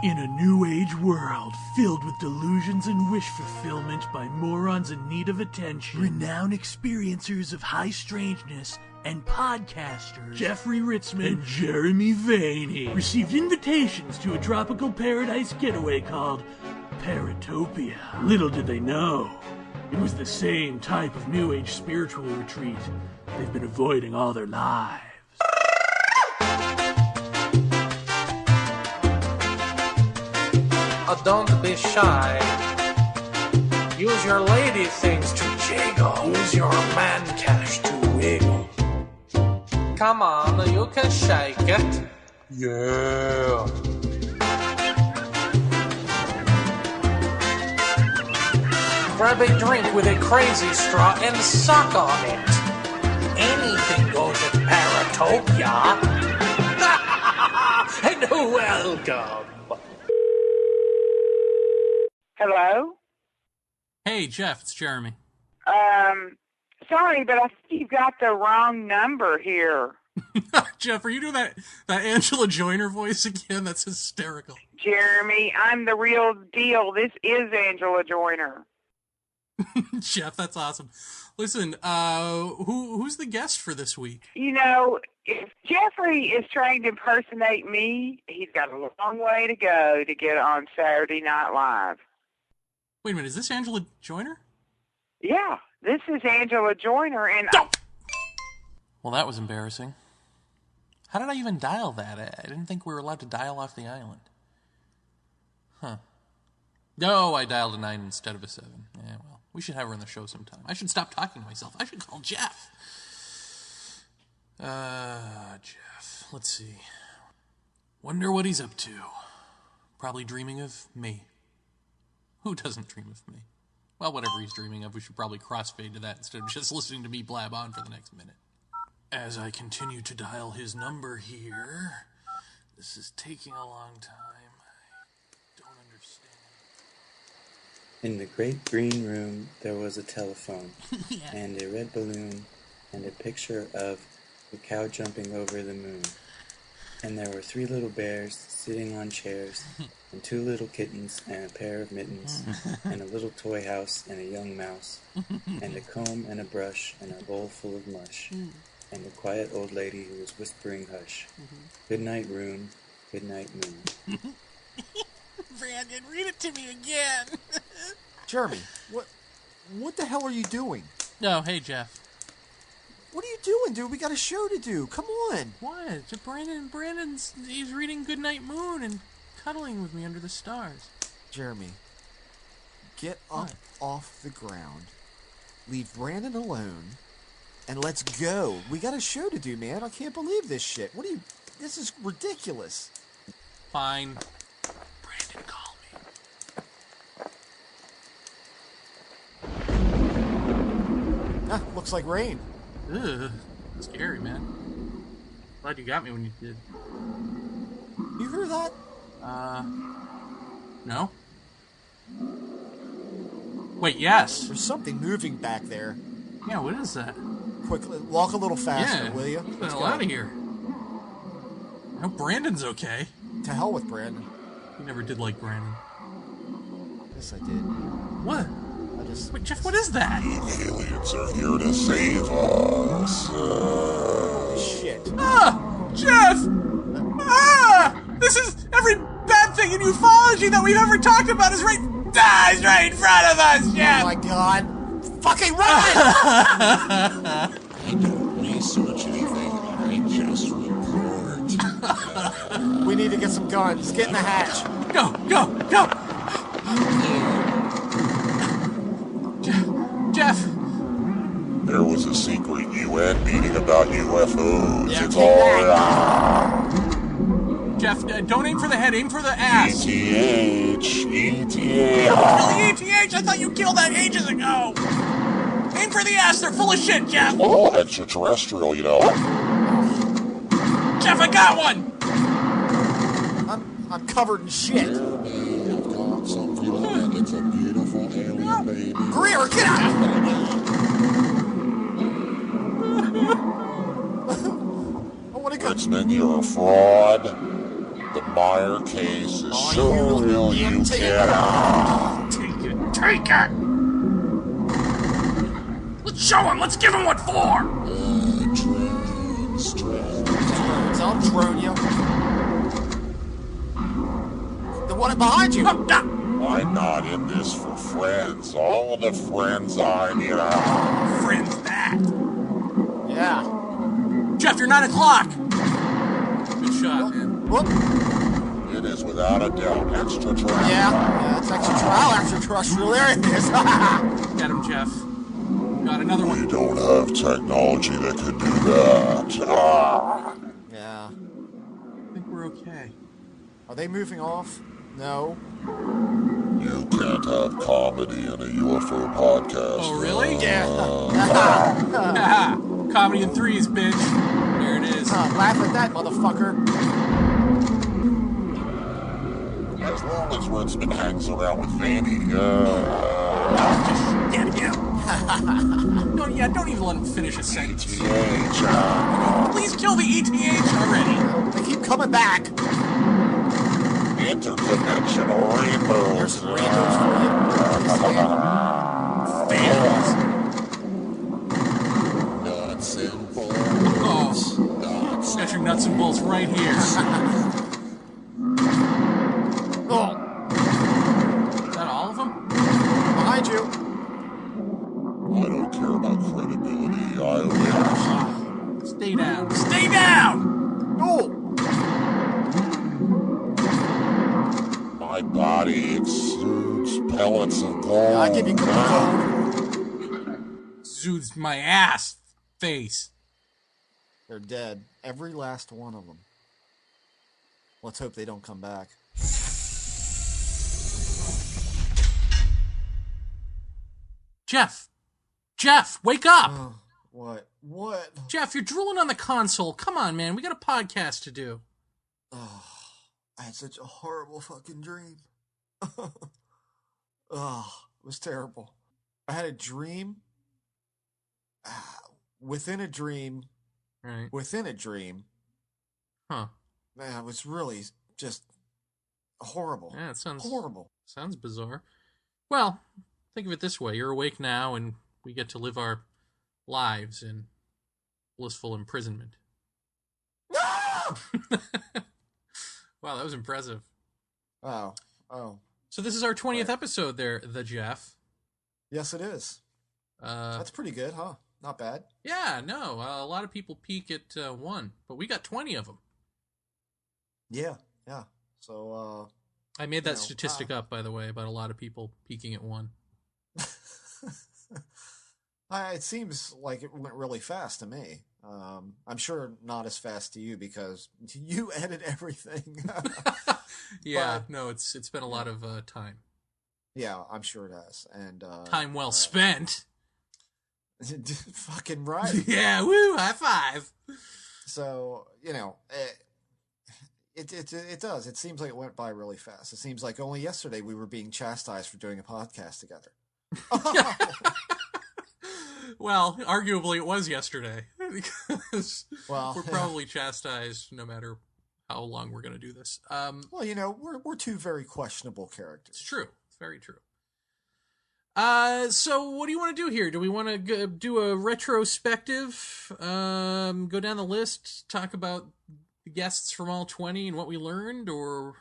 In a new age world filled with delusions and wish fulfillment by morons in need of attention, renowned experiencers of high strangeness and podcasters Jeffrey Ritzman and Jeremy Vaeni received invitations to a tropical paradise getaway called Paratopia. Little did they know, it was the same type of new age spiritual retreat they've been avoiding all their lives. Oh, don't be shy. Use your lady things to jiggle. Use your man cash to wiggle. Come on, you can shake it. Yeah. Grab a drink with a crazy straw and suck on it. Anything goes at Paratopia. And welcome. Hello? Hey, Jeff, it's Jeremy. Sorry, but I think you've got the wrong number here. Jeff, are you doing that Angela Joyner voice again? That's hysterical. Jeremy, I'm the real deal. This is Angela Joyner. Jeff, that's awesome. Listen, who's the guest for this week? You know, if Jeffrey is trying to impersonate me, he's got a long way to go to get on Saturday Night Live. Wait a minute, is this Angela Joyner? Yeah, this is Angela Joyner, and... Well, that was embarrassing. How did I even dial that? I didn't think we were allowed to dial off the island. Huh. No, I dialed a 9 instead of a 7. Yeah, well, we should have her on the show sometime. I should stop talking to myself. I should call Jeff. Jeff. Let's see. Wonder what he's up to. Probably dreaming of me. Who doesn't dream of me? Well, whatever he's dreaming of, we should probably crossfade to that instead of just listening to me blab on for the next minute. As I continue to dial his number here, this is taking a long time. I don't understand. In the great green room, there was a telephone, Yeah. and a red balloon, and a picture of a cow jumping over the moon. And there were 3 little bears sitting on chairs, and 2 little kittens, and a pair of mittens, and a little toy house, and a young mouse, and a comb and a brush, and a bowl full of mush, and a quiet old lady who was whispering hush. Good night, room. Good night, moon. Brandon, read it to me again. Jeremy, what the hell are you doing? No, hey, Jeff. What are you doing, dude? We got a show to do. Come on. What? He's reading Goodnight Moon and cuddling with me under the stars. Jeremy, get up off the ground, leave Brandon alone, and let's go. We got a show to do, man. I can't believe this shit. This is ridiculous. Fine. Brandon, call me. Looks like rain. Ugh, scary, man. Glad you got me when you did. You heard that? No? Wait, yes. There's something moving back there. Yeah, what is that? Quickly, walk a little faster, will you? Get the hell out of here. I hope Brandon's okay. To hell with Brandon. You never did like Brandon. Yes, I did. What? Wait, Jeff, what is that? The aliens are here to save us. Shit. Jeff! This is every bad thing in ufology that we've ever talked about is right in front of us, Jeff! Oh my god. Fucking run! I don't research anything, I just report. We need to get some guns. Get in the hatch. Go! Jeff! There was a secret UN meeting about UFOs. Yeah, it's take all... Jeff, don't aim for the head, aim for the ass. ETH. ETH! I thought you killed that ages ago! Aim for the ass, they're full of shit, Jeff! Oh, extraterrestrial, you know. Jeff, I got one! I'm covered in shit. I've got some feeling it's a beautiful alien baby. Greer, get out! I want gonna go. Ritzman, you're a fraud. The Meyer case is so real you can't. Take it! Let's show him! Let's give him what for! Drones. I'll drone you. The one behind you. I'm not in this for friends. All the friends I need are... Friends that! Yeah. Jeff, you're 9 o'clock! Good shot, man. Whoop. It is without a doubt extraterrestrial. Yeah, it's extraterrestrial. There it is. Get him, Jeff. Got another We one. don't have technology that could do that. Yeah. I think we're okay. Are they moving off? No. You can't have comedy in a UFO podcast. Oh, really? Yeah. Comedy in threes, bitch. There it is. Laugh at that, motherfucker. As long as Ritzman hangs around with Vaeni, Get him. Don't even let him finish a sentence. ETH, Please kill the ETH already. They keep coming back. interdimensional rainbows. There's some rainbows for you. Fans. Nuts and bolts. Oh, Nuts. got your nuts and bolts right here. Oh, Is that all of them? behind you. I don't care about credibility. I win. Stay down. Stay down! Oh, My body exudes pellets of gold. I give you gold. Zoots my ass face. They're dead. Every last one of them. Let's hope they don't come back. Jeff! Jeff, wake up! Oh, what? What? Jeff, you're drooling on the console. Come on, man. We got a podcast to do. Oh, I had such a horrible fucking dream. Oh, it was terrible. I had a dream. Within a dream. Right. Within a dream. Huh. Man, it was really just horrible. Yeah, it sounds horrible. Sounds bizarre. Well, think of it this way. You're awake now, and we get to live our lives in blissful imprisonment. No! Wow, that was impressive. Oh. So this is our 20th episode there, the Jeff. Yes, it is. That's pretty good, huh? Not bad. Yeah, no, a lot of people peak at 1, but we got 20 of them. Yeah. So, I made that statistic up, by the way, about a lot of people peaking at 1. it seems like it went really fast to me. I'm sure not as fast to you because you edit everything. Yeah, no, it's been a lot of time. Yeah, I'm sure it has. And Time well spent. Fucking right. Yeah, woo, high five. So, it does. It seems like it went by really fast. It seems like only yesterday we were being chastised for doing a podcast together. Well, arguably it was yesterday because Well, we're probably chastised no matter how long we're going to do this. Well, we're two very questionable characters. It's true. It's very true. So what do you want to do here? Do we want to do a retrospective? Go down the list, talk about the guests from all 20 and what we learned, or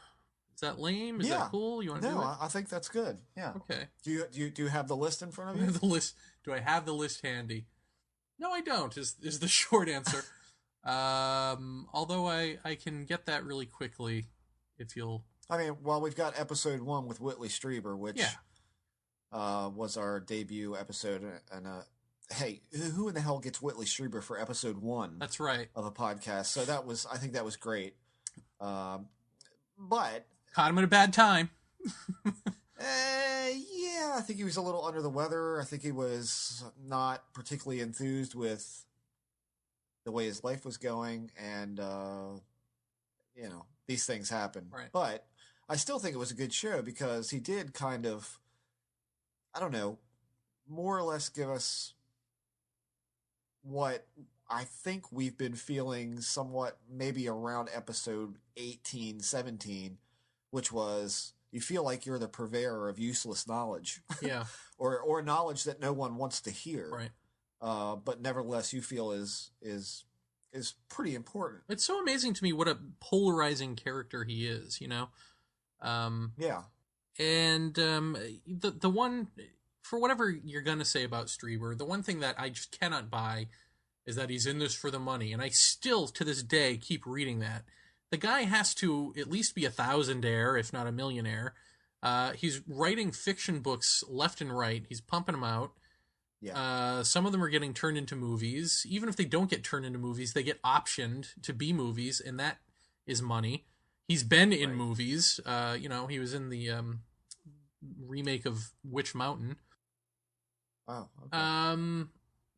is that lame? Is that cool? You want to do it? No, I think that's good. Yeah. Okay. Do you have the list in front of you? The list. Do I have the list handy? No, I don't. Is the short answer. Although I can get that really quickly if you'll. I mean, well, we've got episode 1 with Whitley Strieber, which was our debut episode. And hey, who in the hell gets Whitley Strieber for episode 1? That's right. Of a podcast. So I think that was great. But caught him at a bad time. Yeah, I think he was a little under the weather. I think he was not particularly enthused with the way his life was going, and these things happen. Right. But I still think it was a good show because he did kind of, I don't know, more or less give us what I think we've been feeling somewhat maybe around episode 18, 17, which was you feel like you're the purveyor of useless knowledge. Yeah. or knowledge that no one wants to hear. Right. But nevertheless you feel is pretty important. It's so amazing to me what a polarizing character he is, you know? Yeah. And the one, for whatever you're going to say about Strieber, the one thing that I just cannot buy is that he's in this for the money. And I still, to this day, keep reading that. The guy has to at least be a thousandaire, if not a millionaire. He's writing fiction books left and right. He's pumping them out. Yeah. Some of them are getting turned into movies. Even if they don't get turned into movies, they get optioned to be movies, and that is money. He's been in movies. You know, he was in the remake of Witch Mountain. Oh, okay.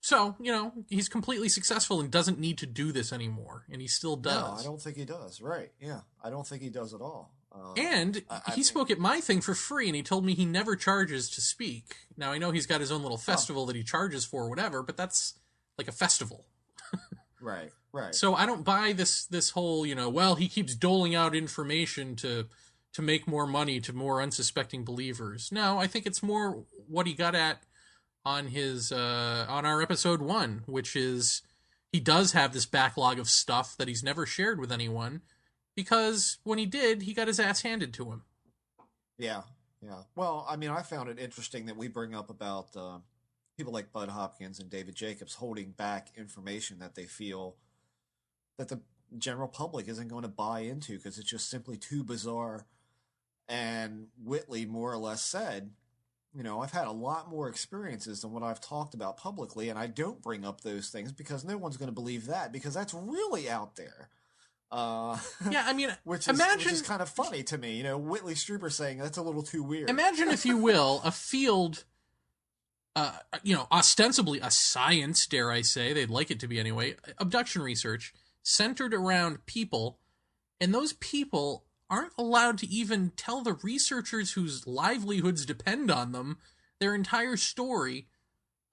So, you know, he's completely successful and doesn't need to do this anymore, and he still does. No, I don't think he does. Right, yeah. I don't think he does at all. And he spoke at my thing for free, and he told me he never charges to speak. Now, I know he's got his own little festival that he charges for or whatever, but that's like a festival. Right. So I don't buy this whole, you know, well, he keeps doling out information to make more money to more unsuspecting believers. No, I think it's more what he got at on his on our episode 1, which is he does have this backlog of stuff that he's never shared with anyone, because when he did, he got his ass handed to him. Yeah. Well, I mean, I found it interesting that we bring up about people like Bud Hopkins and David Jacobs holding back information that they feel that the general public isn't going to buy into because it's just simply too bizarre. And Whitley more or less said, you know, I've had a lot more experiences than what I've talked about publicly, and I don't bring up those things because no one's going to believe that because that's really out there. Yeah, I mean, which imagine, is kind of funny to me. You know, Whitley Strieber saying that's a little too weird. Imagine, if you will, a field, you know, ostensibly a science, dare I say, they'd like it to be anyway, abduction research, centered around people, and those people aren't allowed to even tell the researchers whose livelihoods depend on them their entire story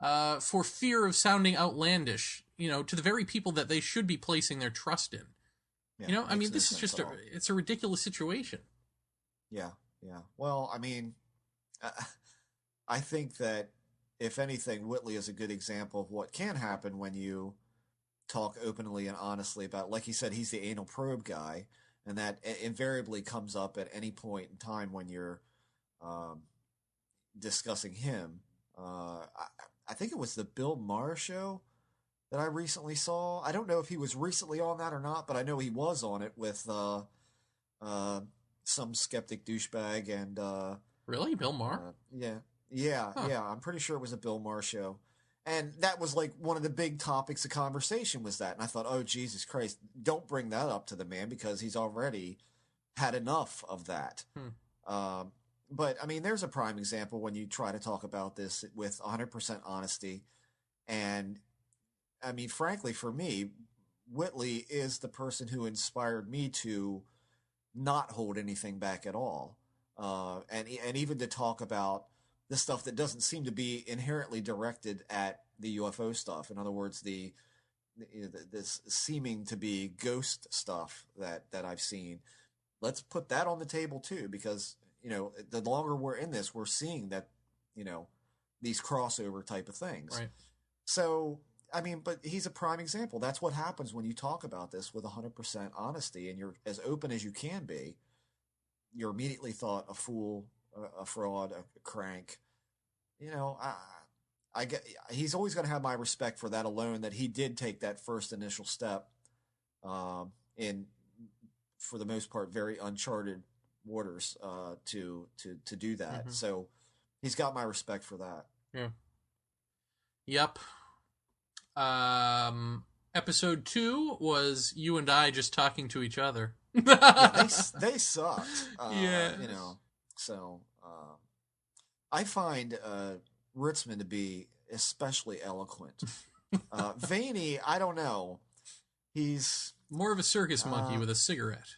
for fear of sounding outlandish, you know, to the very people that they should be placing their trust in. Yeah, you know, I mean, this is just it's a ridiculous situation. Yeah. Well, I mean, I think that if anything, Whitley is a good example of what can happen when you talk openly and honestly about, like he said, he's the anal probe guy, and that invariably comes up at any point in time when you're discussing him. I think it was the Bill Maher show that I recently saw. I don't know if he was recently on that or not, but I know he was on it with some skeptic douchebag and really, Bill Maher? Yeah. I'm pretty sure it was a Bill Maher show, and that was like one of the big topics of conversation was that. And I thought, oh Jesus Christ, don't bring that up to the man because he's already had enough of that. But I mean, there's a prime example when you try to talk about this with 100% honesty. And I mean, frankly, for me, Whitley is the person who inspired me to not hold anything back at all. And even to talk about the stuff that doesn't seem to be inherently directed at the UFO stuff. In other words, this seeming to be ghost stuff that I've seen. Let's put that on the table too, because, you know, the longer we're in this, we're seeing that, you know, these crossover type of things. Right. So, I mean, but he's a prime example. That's what happens when you talk about this with 100% honesty and you're as open as you can be. You're immediately thought a fool, a fraud, a crank. You know, I get, he's always going to have my respect for that alone, that he did take that first initial step in, for the most part, very uncharted waters to do that. Mm-hmm. So he's got my respect for that. Yeah. Yep. Episode 2 was you and I just talking to each other. Yeah, they sucked. Yeah. You know, so I find Ritzman to be especially eloquent. Vaeni, I don't know. He's more of a circus monkey with a cigarette.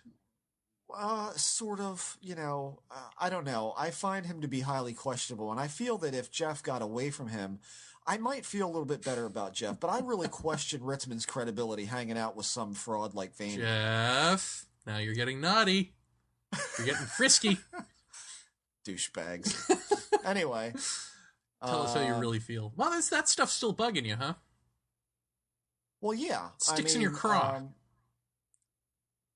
Sort of, you know, I don't know. I find him to be highly questionable, and I feel that if Jeff got away from him, I might feel a little bit better about Jeff, but I really question Ritzman's credibility hanging out with some fraud like Vaeni. Jeff, now you're getting naughty. You're getting frisky. Douchebags. Anyway. Tell us how you really feel. Well, that stuff's still bugging you, huh? Well, yeah. Sticks in your craw.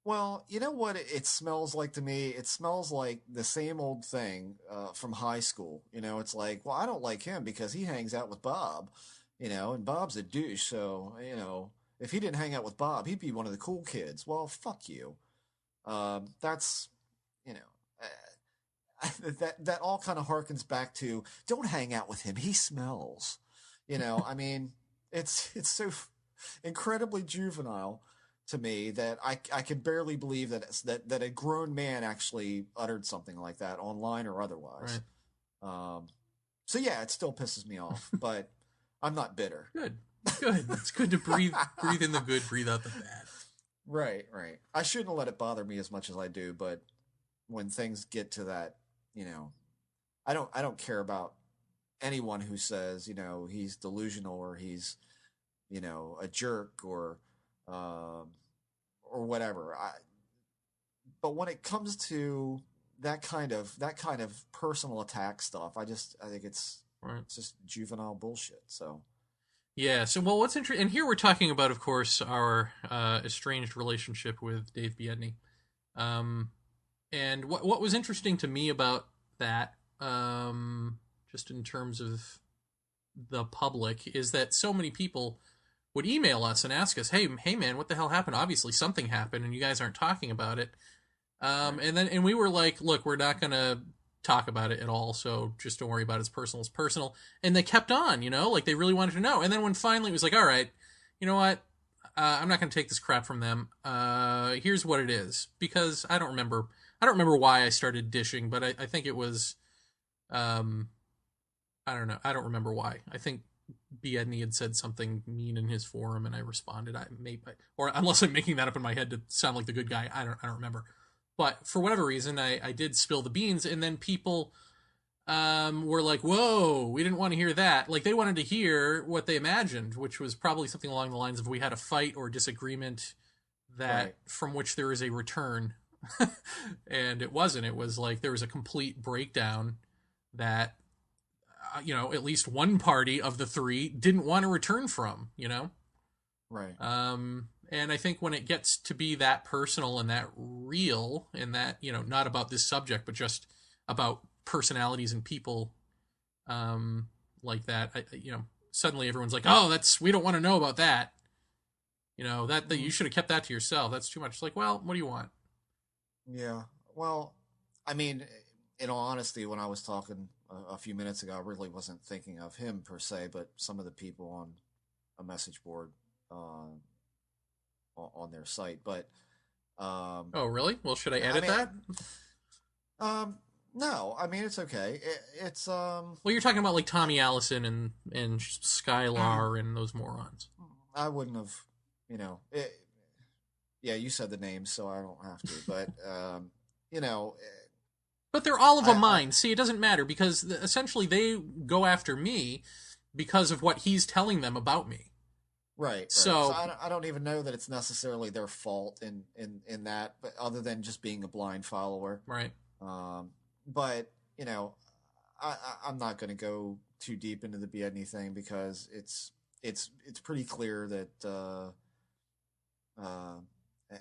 Well, you know what it smells like to me? It smells like the same old thing from high school. You know, it's like, well, I don't like him because he hangs out with Bob, you know, and Bob's a douche. So, you know, if he didn't hang out with Bob, he'd be one of the cool kids. Well, fuck you. That's, you know, that all kind of harkens back to, don't hang out with him. He smells. You know, I mean, it's so incredibly juvenile to me that I can barely believe that a grown man actually uttered something like that online or otherwise. Right. So yeah, it still pisses me off, but I'm not bitter. Good. It's good to breathe in the good, breathe out the bad. Right. I shouldn't let it bother me as much as I do, but when things get to that, you know, I don't care about anyone who says, you know, he's delusional or he's, you know, a jerk or whatever. But when it comes to that kind of personal attack stuff, I think it's just juvenile bullshit. So yeah. So well, what's interesting, and here we're talking about, of course, our estranged relationship with Dave Biedny. And what was interesting to me about that, just in terms of the public, is that so many people would email us and ask us, hey man, what the hell happened? Obviously something happened and you guys aren't talking about it. And we were like, look, we're not going to talk about it at all. So just don't worry about it. It's personal. And they kept on, you know, like they really wanted to know. And then when finally it was like, all right, you know what? I'm not going to take this crap from them. Here's what it is, because I don't remember why I started dishing, but I think it was, I don't know. I don't remember why. I think Biedny had said something mean in his forum, and I responded. Or unless I'm making that up in my head to sound like the good guy, I don't remember. But for whatever reason, I did spill the beans, and then people were like, "Whoa, we didn't want to hear that." Like they wanted to hear what they imagined, which was probably something along the lines of we had a fight or disagreement that from which there is a return, and it wasn't. It was like there was a complete breakdown that. You know, at least one party of the three didn't want to return from, you know? Right. And I think when it gets to be that personal and that real and that, you know, not about this subject, but just about personalities and people, like that, you know, suddenly everyone's like, oh, we don't want to know about that. You know, that you should have kept that to yourself. That's too much. It's like, well, what do you want? Yeah. Well, I mean, in all honesty, when I was talking a few minutes ago, I really wasn't thinking of him per se, but some of the people on a message board on their site. But oh, really? Well, should I edit that? No, I mean it's okay. It's Well, you're talking about like Tommy Allison and Skylar and those morons. I wouldn't have, you know. Yeah, you said the names, so I don't have to. But you know. But they're all of a mind. See, it doesn't matter because essentially they go after me because of what he's telling them about me. Right. So I don't even know that it's necessarily their fault in that, but other than just being a blind follower. Right. But you know, I'm not going to go too deep into the Biedny thing because it's pretty clear that.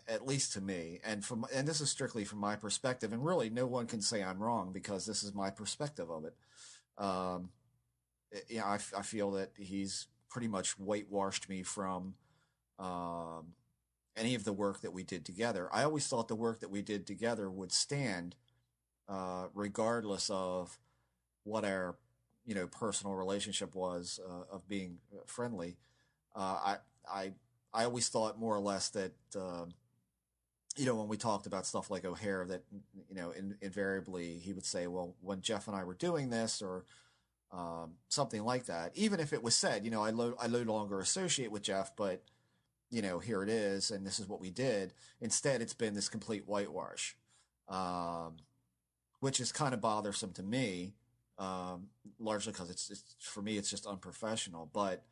At least to me, and this is strictly from my perspective, and really no one can say I'm wrong because this is my perspective of it. You know, I feel that he's pretty much whitewashed me from any of the work that we did together. I always thought the work that we did together would stand, regardless of what our, you know, personal relationship was of being friendly. I always thought more or less that, you know, when we talked about stuff like O'Hare, that, you know, invariably he would say, well, when Jeff and I were doing this or something like that, even if it was said, you know, I no longer associate with Jeff, but, you know, here it is, and this is what we did. Instead, it's been this complete whitewash, which is kind of bothersome to me largely because it's for me it's just unprofessional. But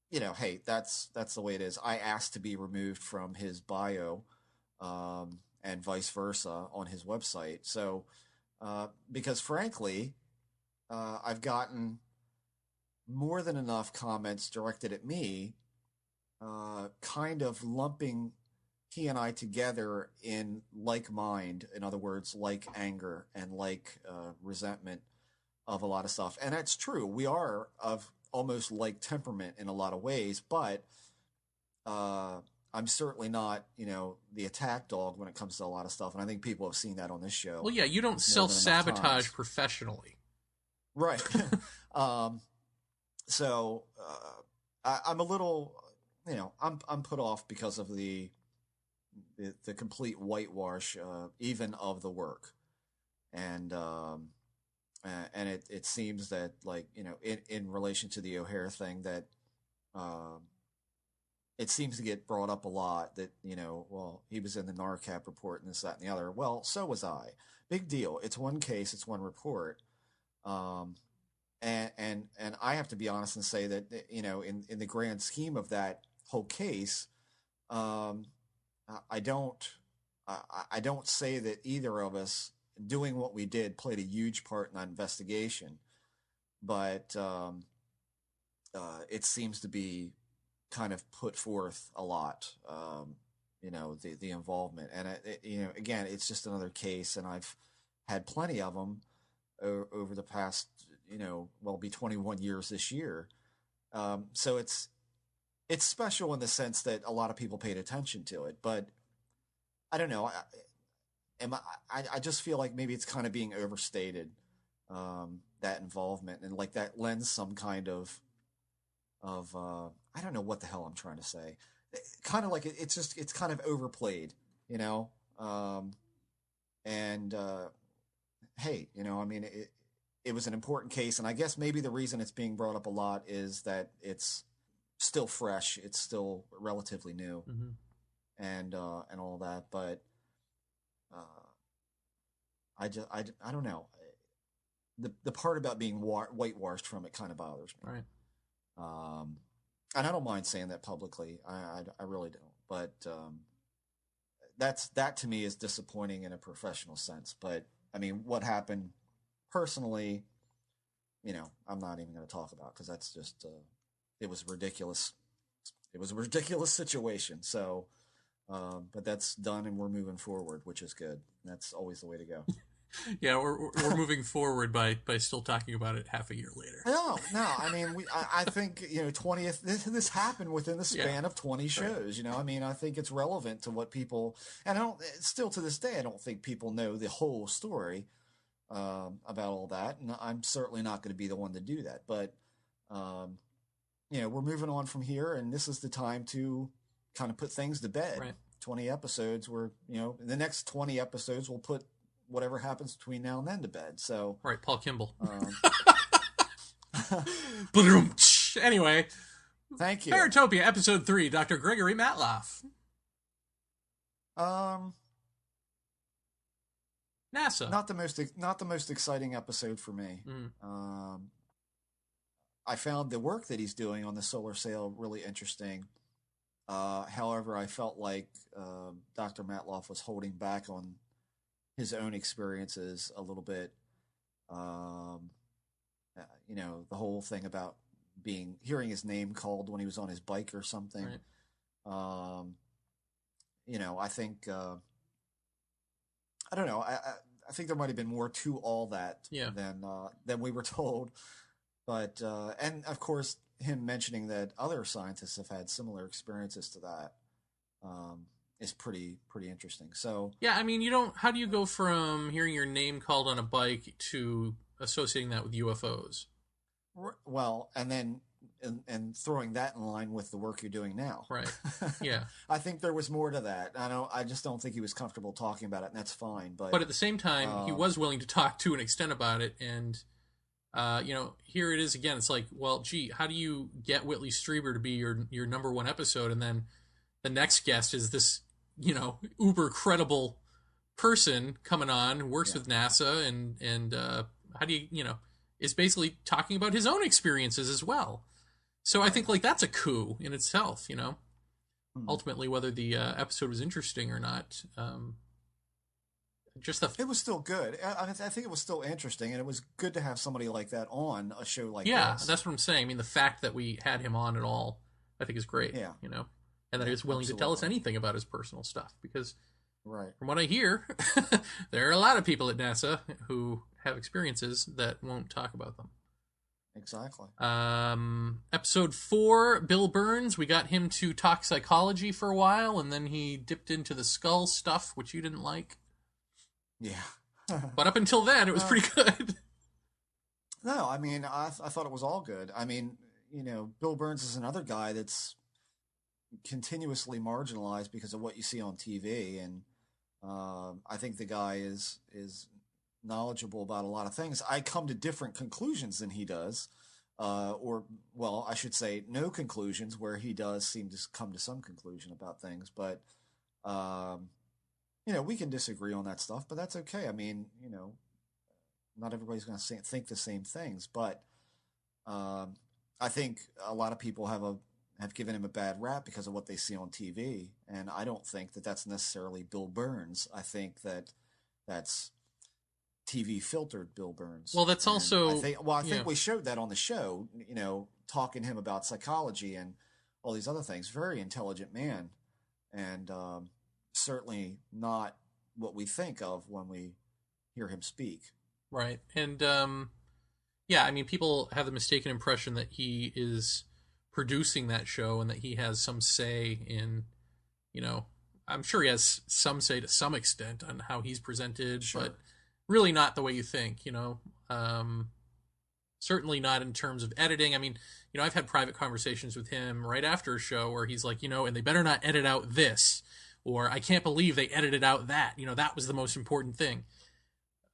you know, hey, that's the way it is. I asked to be removed from his bio, and vice versa on his website. So because frankly, I've gotten more than enough comments directed at me, kind of lumping he and I together in like mind. In other words, like anger and like resentment of a lot of stuff. And that's true. We are of almost like temperament in a lot of ways, but I'm certainly not, you know, the attack dog when it comes to a lot of stuff. And I think people have seen that on this show. Well, yeah, you don't self-sabotage professionally. Right. So I'm a little, you know, I'm put off because of the complete whitewash, even of the work. And it seems that, like, you know, in relation to the O'Hare thing, that it seems to get brought up a lot that, you know, well, he was in the NARCAP report and this, that, and the other. Well, so was I. Big deal. It's one case. It's one report. And I have to be honest and say that, you know, in the grand scheme of that whole case, I don't say that either of us doing what we did played a huge part in that investigation, but it seems to be kind of put forth a lot, you know, the involvement. And, you know, again, it's just another case, and I've had plenty of them over the past, you know, well, it'll be 21 years this year. So it's special in the sense that a lot of people paid attention to it, but I don't know. I just feel like maybe it's kind of being overstated, that involvement, and like that lends some kind of I don't know what the hell I'm trying to say. Kind of like it's kind of overplayed, you know. Hey, you know, I mean, it was an important case, and I guess maybe the reason it's being brought up a lot is that it's still fresh, it's still relatively new, and all that. But I don't know. The part about being whitewashed from it kind of bothers me. Right. And I don't mind saying that publicly. I really don't. But that to me is disappointing in a professional sense. But I mean, what happened personally, you know, I'm not even going to talk about, because that's just it was ridiculous. It was a ridiculous situation. So, but that's done, and we're moving forward, which is good. That's always the way to go. Yeah, we're moving forward by still talking about it half a year later. No. I mean, I think, you know, 20th. This happened within the span of 20 shows. Right. You know, I mean, I think it's relevant to what people, and still to this day, I don't think people know the whole story about all that, and I'm certainly not going to be the one to do that. But you know, we're moving on from here, and this is the time to kind of put things to bed. Right. 20 episodes. Where, you know, in the next 20 episodes, we'll put whatever happens between now and then to bed. So, right, Paul Kimball. Anyway, thank you. Paratopia, episode 3, Dr. Gregory Matloff. NASA. Not the most exciting episode for me. I found the work that he's doing on the solar sail really interesting. However, I felt like Dr. Matloff was holding back on his own experiences a little bit. You know, the whole thing about hearing his name called when he was on his bike or something. Right. You know, I think I don't know. I think there might have been more to all that than we were told. But and of course, him mentioning that other scientists have had similar experiences to that is pretty interesting. So yeah, I mean, how do you go from hearing your name called on a bike to associating that with UFOs? Well, and then and throwing that in line with the work you're doing now. Right. Yeah. I think there was more to that. I just don't think he was comfortable talking about it, and that's fine. But at the same time, he was willing to talk to an extent about it, and you know, here it is again. It's like, well, gee, how do you get Whitley Strieber to be your number one episode, and then the next guest is this, you know, uber credible person coming on who works with NASA and how do you know, is basically talking about his own experiences as well. So I think like that's a coup in itself, you know. Ultimately, whether the episode was interesting or not, it was still good. I think it was still interesting, and it was good to have somebody like that on a show like this. Yeah, that's what I'm saying. I mean, the fact that we had him on at all, I think is great. Yeah, you know, and that he was willing to tell us anything about his personal stuff because, from what I hear, there are a lot of people at NASA who have experiences that won't talk about them. Exactly. Episode 4, Bill Burns. We got him to talk psychology for a while, and then he dipped into the skull stuff, which you didn't like. Yeah. But up until then, it was pretty good. No, I mean, I thought it was all good. I mean, you know, Bill Burns is another guy that's continuously marginalized because of what you see on TV, and I think the guy is knowledgeable about a lot of things. I come to different conclusions than he does, or, well, I should say no conclusions, where he does seem to come to some conclusion about things, but you know, we can disagree on that stuff, but that's okay. I mean, you know, not everybody's going to think the same things, but I think a lot of people have given him a bad rap because of what they see on TV, and I don't think that that's necessarily Bill Burns. I think that that's TV filtered Bill Burns. Well, that's also... I think we showed that on the show, you know, talking to him about psychology and all these other things. Very intelligent man, and certainly not what we think of when we hear him speak. Right. And, yeah, I mean, people have the mistaken impression that he is producing that show and that he has some say in, you know, I'm sure he has some say to some extent on how he's presented, but really not the way you think, you know. Certainly not in terms of editing. I mean, you know, I've had private conversations with him right after a show where he's like, you know, and they better not edit out this, or I can't believe they edited out that. You know, that was the most important thing.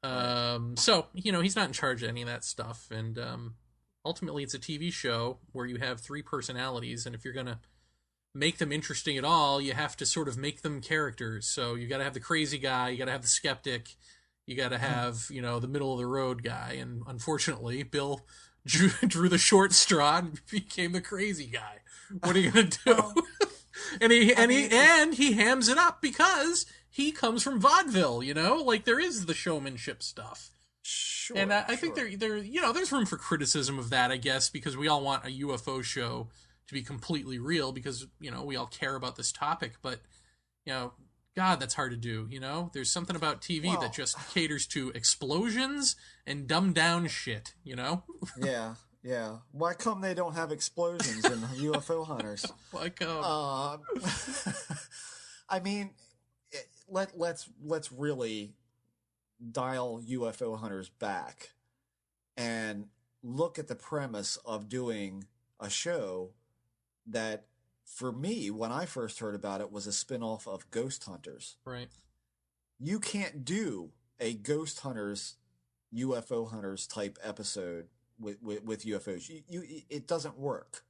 So, you know, he's not in charge of any of that stuff. And ultimately, it's a TV show where you have 3 personalities. And if you're going to make them interesting at all, you have to sort of make them characters. So you got to have the crazy guy. You got to have the skeptic. You got to have, you know, the middle of the road guy. And unfortunately, Bill drew the short straw and became the crazy guy. What are you going to do? And he hams it up because he comes from vaudeville, you know, like there is the showmanship stuff. Sure. And I think there, you know, there's room for criticism of that, I guess, because we all want a UFO show to be completely real because, you know, we all care about this topic, but, you know, God, that's hard to do, you know? There's something about TV that just caters to explosions and dumbed down shit, you know? Yeah. Yeah. Why come they don't have explosions in UFO Hunters? Why come? I mean, let's really dial UFO Hunters back and look at the premise of doing a show that, for me, when I first heard about it, was a spinoff of Ghost Hunters. Right. You can't do a Ghost Hunters, UFO Hunters type episode with UFOs. It doesn't work.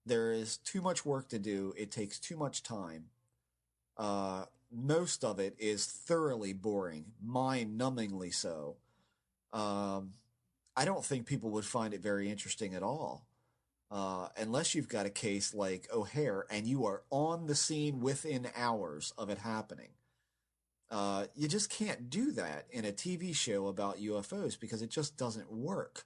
There is too much work to do. It takes too much time. Most of it is thoroughly boring, mind-numbingly so. I don't think people would find it very interesting at all. Unless you've got a case like O'Hare and you are on the scene within hours of it happening. You just can't do that in a TV show about UFOs because it just doesn't work.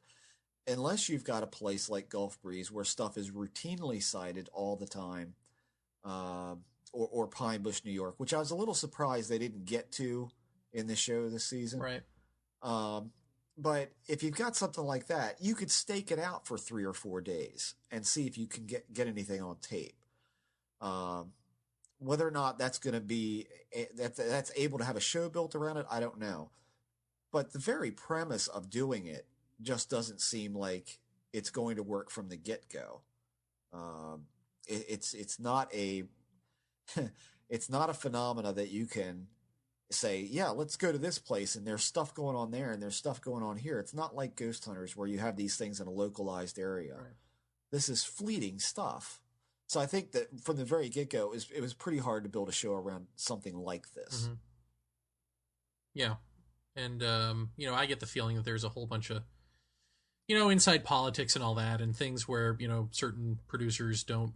Unless you've got a place like Gulf Breeze where stuff is routinely sighted all the time, or Pine Bush, New York, which I was a little surprised they didn't get to in the show this season. Right. But if you've got something like that, you could stake it out for 3 or 4 days and see if you can get anything on tape. Whether or not that's going to be that's able to have a show built around it, I don't know. But the very premise of doing it just doesn't seem like it's going to work from the get-go. It's not a it's not a phenomena that you can say, yeah, let's go to this place and there's stuff going on there and there's stuff going on here. It's not like Ghost Hunters where you have these things in a localized area. Right. This is fleeting stuff. So I think that from the very get-go, it was pretty hard to build a show around something like this. Yeah. And, I get the feeling that there's a whole bunch of, inside politics and all that, and things where, certain producers don't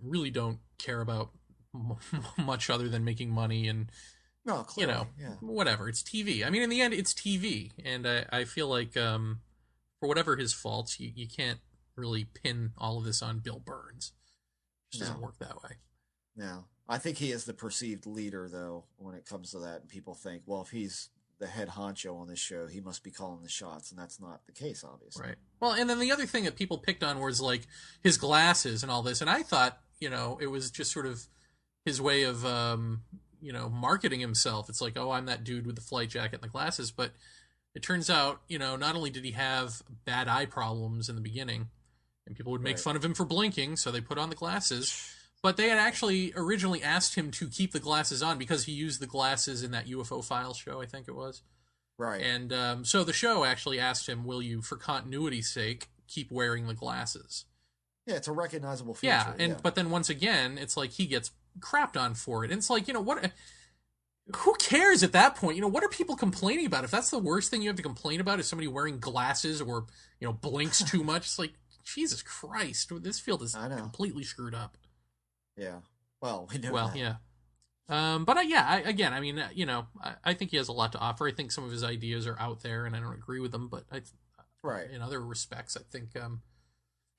care about much other than making money and, No, clearly, yeah. whatever. It's TV. I mean, in the end, it's TV. And I feel like, for whatever his faults, you can't really pin all of this on Bill Burns. It just doesn't work that way. No. I think he is the perceived leader, though, when it comes to that. And people think, well, if he's the head honcho on this show, he must be calling the shots, and that's not the case, obviously. Right. Well, and then the other thing that people picked on was, like, his glasses and all this. And I thought, it was just sort of his way of, marketing himself. It's like, oh, I'm that dude with the flight jacket and the glasses. But it turns out, not only did he have bad eye problems in the beginning, and people would make fun of him for blinking, so they put on the glasses, but they had actually originally asked him to keep the glasses on because he used the glasses in that UFO Files show, I think it was. Right. And so the show actually asked him, will you, for continuity's sake, keep wearing the glasses? Yeah, it's a recognizable feature. Yeah, but then once again, it's like he gets crapped on for it. And it's like, what... Who cares at that point? What are people complaining about? If that's the worst thing you have to complain about is somebody wearing glasses or, blinks too much, it's like, Jesus Christ, this field is completely screwed up. Yeah. Well, we know that. Yeah. I think he has a lot to offer. I think some of his ideas are out there, and I don't agree with them, but in other respects, I think,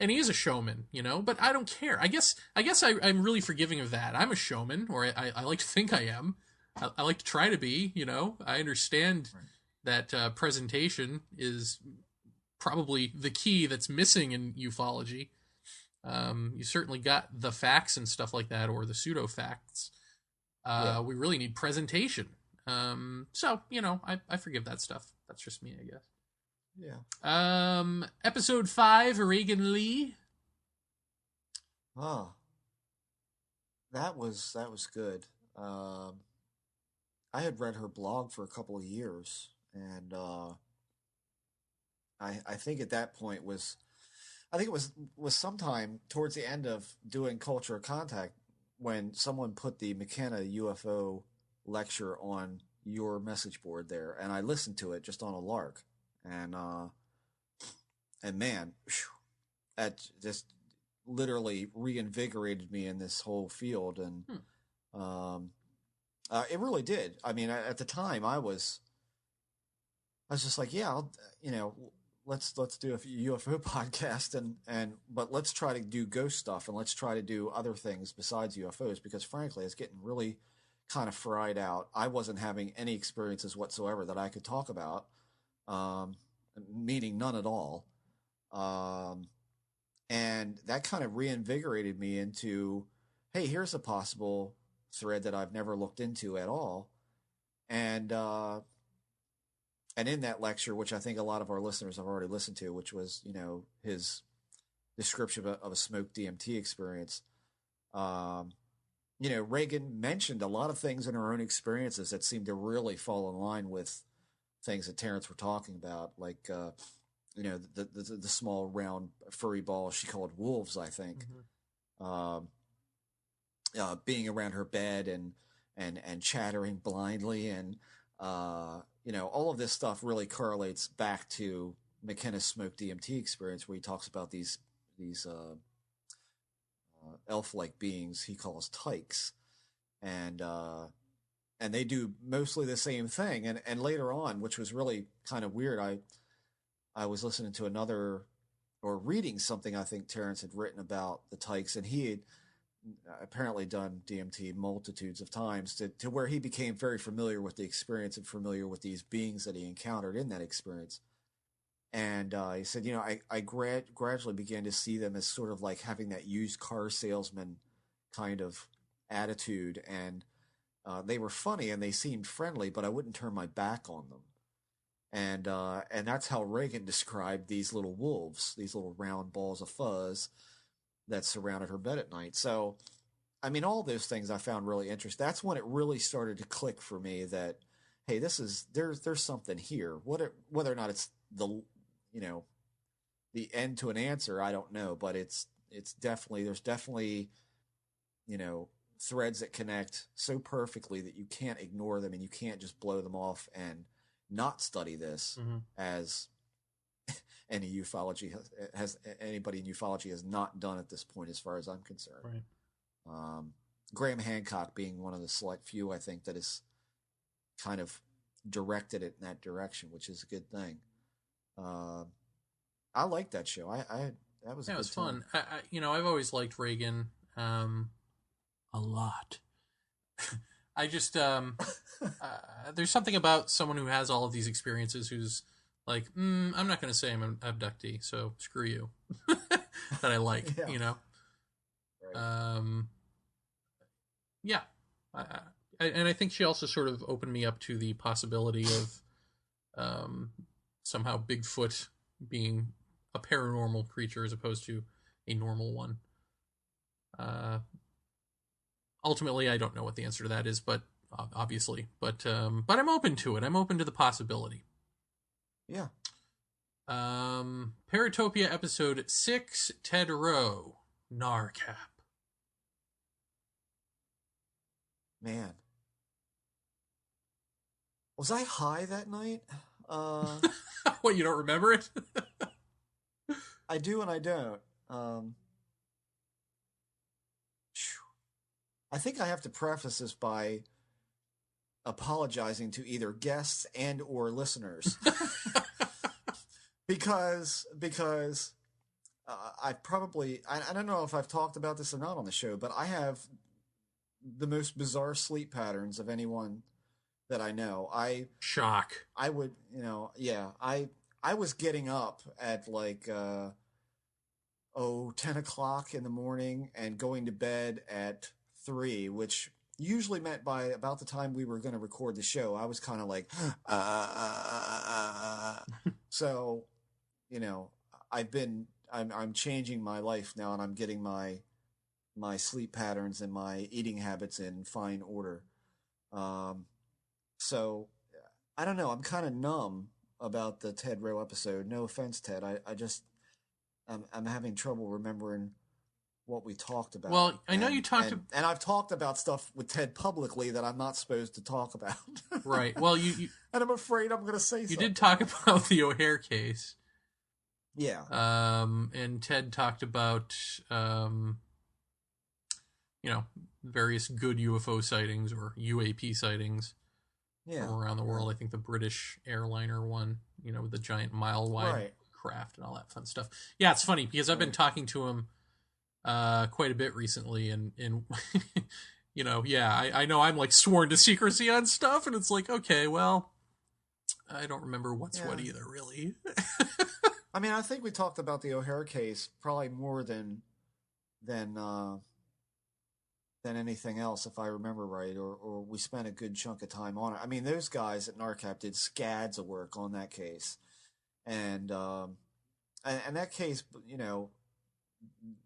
and he is a showman, but I don't care. I guess I'm really forgiving of that. I'm a showman, or I like to think I am. I like to try to be, I understand that presentation is probably the key that's missing in ufology. You certainly got the facts and stuff like that, or the pseudo facts. We really need presentation. So, I forgive that stuff. That's just me, I guess. Yeah. Episode 5, Reagan Lee. Oh. That was good. I had read her blog for a couple of years, and I think at that point it was sometime towards the end of doing Culture of Contact when someone put the McKenna UFO lecture on your message board there, and I listened to it just on a lark, and man, that just literally reinvigorated me in this whole field, and it really did. I mean, at the time, I was just like, yeah, let's do a UFO podcast, but let's try to do ghost stuff, and let's try to do other things besides UFOs, because frankly, it's getting really kind of fried out. I wasn't having any experiences whatsoever that I could talk about, meaning none at all. And that kind of reinvigorated me into, hey, here's a possible thread that I've never looked into at all. And in that lecture, which I think a lot of our listeners have already listened to, which was, his description of a smoked DMT experience, Reagan mentioned a lot of things in her own experiences that seemed to really fall in line with things that Terrence were talking about, like, the small round furry balls she called wolves, I think. Being around her bed and chattering blindly, and all of this stuff really correlates back to McKenna's smoked DMT experience, where he talks about these elf-like beings he calls tykes, and they do mostly the same thing. And later on, which was really kind of weird, I was listening to reading something I think Terrence had written about the tykes, and he had apparently done DMT multitudes of times to where he became very familiar with the experience and familiar with these beings that he encountered in that experience. And he said, I gradually began to see them as sort of like having that used car salesman kind of attitude, and they were funny and they seemed friendly, but I wouldn't turn my back on them. And that's how Reagan described these little wolves, these little round balls of fuzz that surrounded her bed at night. So, I mean, all those things I found really interesting. That's when it really started to click for me that, hey, there's something here. Whether or not it's the end to an answer, I don't know, but there's definitely, threads that connect so perfectly that you can't ignore them and you can't just blow them off and not study this as anybody in ufology has not done at this point, as far as I'm concerned. Right. Graham Hancock being one of the select few, I think, that has kind of directed it in that direction, which is a good thing. I like that show. That was a good it was time. fun. I've always liked Reagan a lot. I just there's something about someone who has all of these experiences who's like, I'm not going to say I'm an abductee, so screw you. That I like, Right. Yeah. And I think she also sort of opened me up to the possibility of somehow Bigfoot being a paranormal creature as opposed to a normal one. Ultimately, I don't know what the answer to that is, but obviously, but I'm open to it. I'm open to the possibility. Yeah. Paratopia episode 6, Ted Rowe, NARCAP. Man. Was I high that night? What, you don't remember it? I do and I don't. I think I have to preface this by apologizing to either guests and or listeners. because I don't know if I've talked about this or not on the show, but I have the most bizarre sleep patterns of anyone that I know. Shock. I would, I was getting up at like 10 o'clock in the morning and going to bed at 3, which usually meant by about the time we were going to record the show, I was kind of like, So, I'm changing my life now, and I'm getting my sleep patterns and my eating habits in fine order. So I don't know. I'm kind of numb about the Ted Rowe episode. No offense, Ted. I'm having trouble remembering what we talked about. Well, I know you talked and I've talked about stuff with Ted publicly that I'm not supposed to talk about. Right. Well, you and I'm afraid I'm going to say something. You did talk about the O'Hare case. Yeah. And Ted talked about various good UFO sightings or UAP sightings from around the world. I think the British airliner one, with the giant mile-wide craft and all that fun stuff. Yeah, it's funny because I've been talking to him quite a bit recently, and I know I'm like sworn to secrecy on stuff, and it's like, okay, well, I don't remember what's what either, really. I mean, I think we talked about the O'Hare case probably more than anything else, if I remember right, or we spent a good chunk of time on it. I mean, those guys at NARCAP did scads of work on that case, and that case,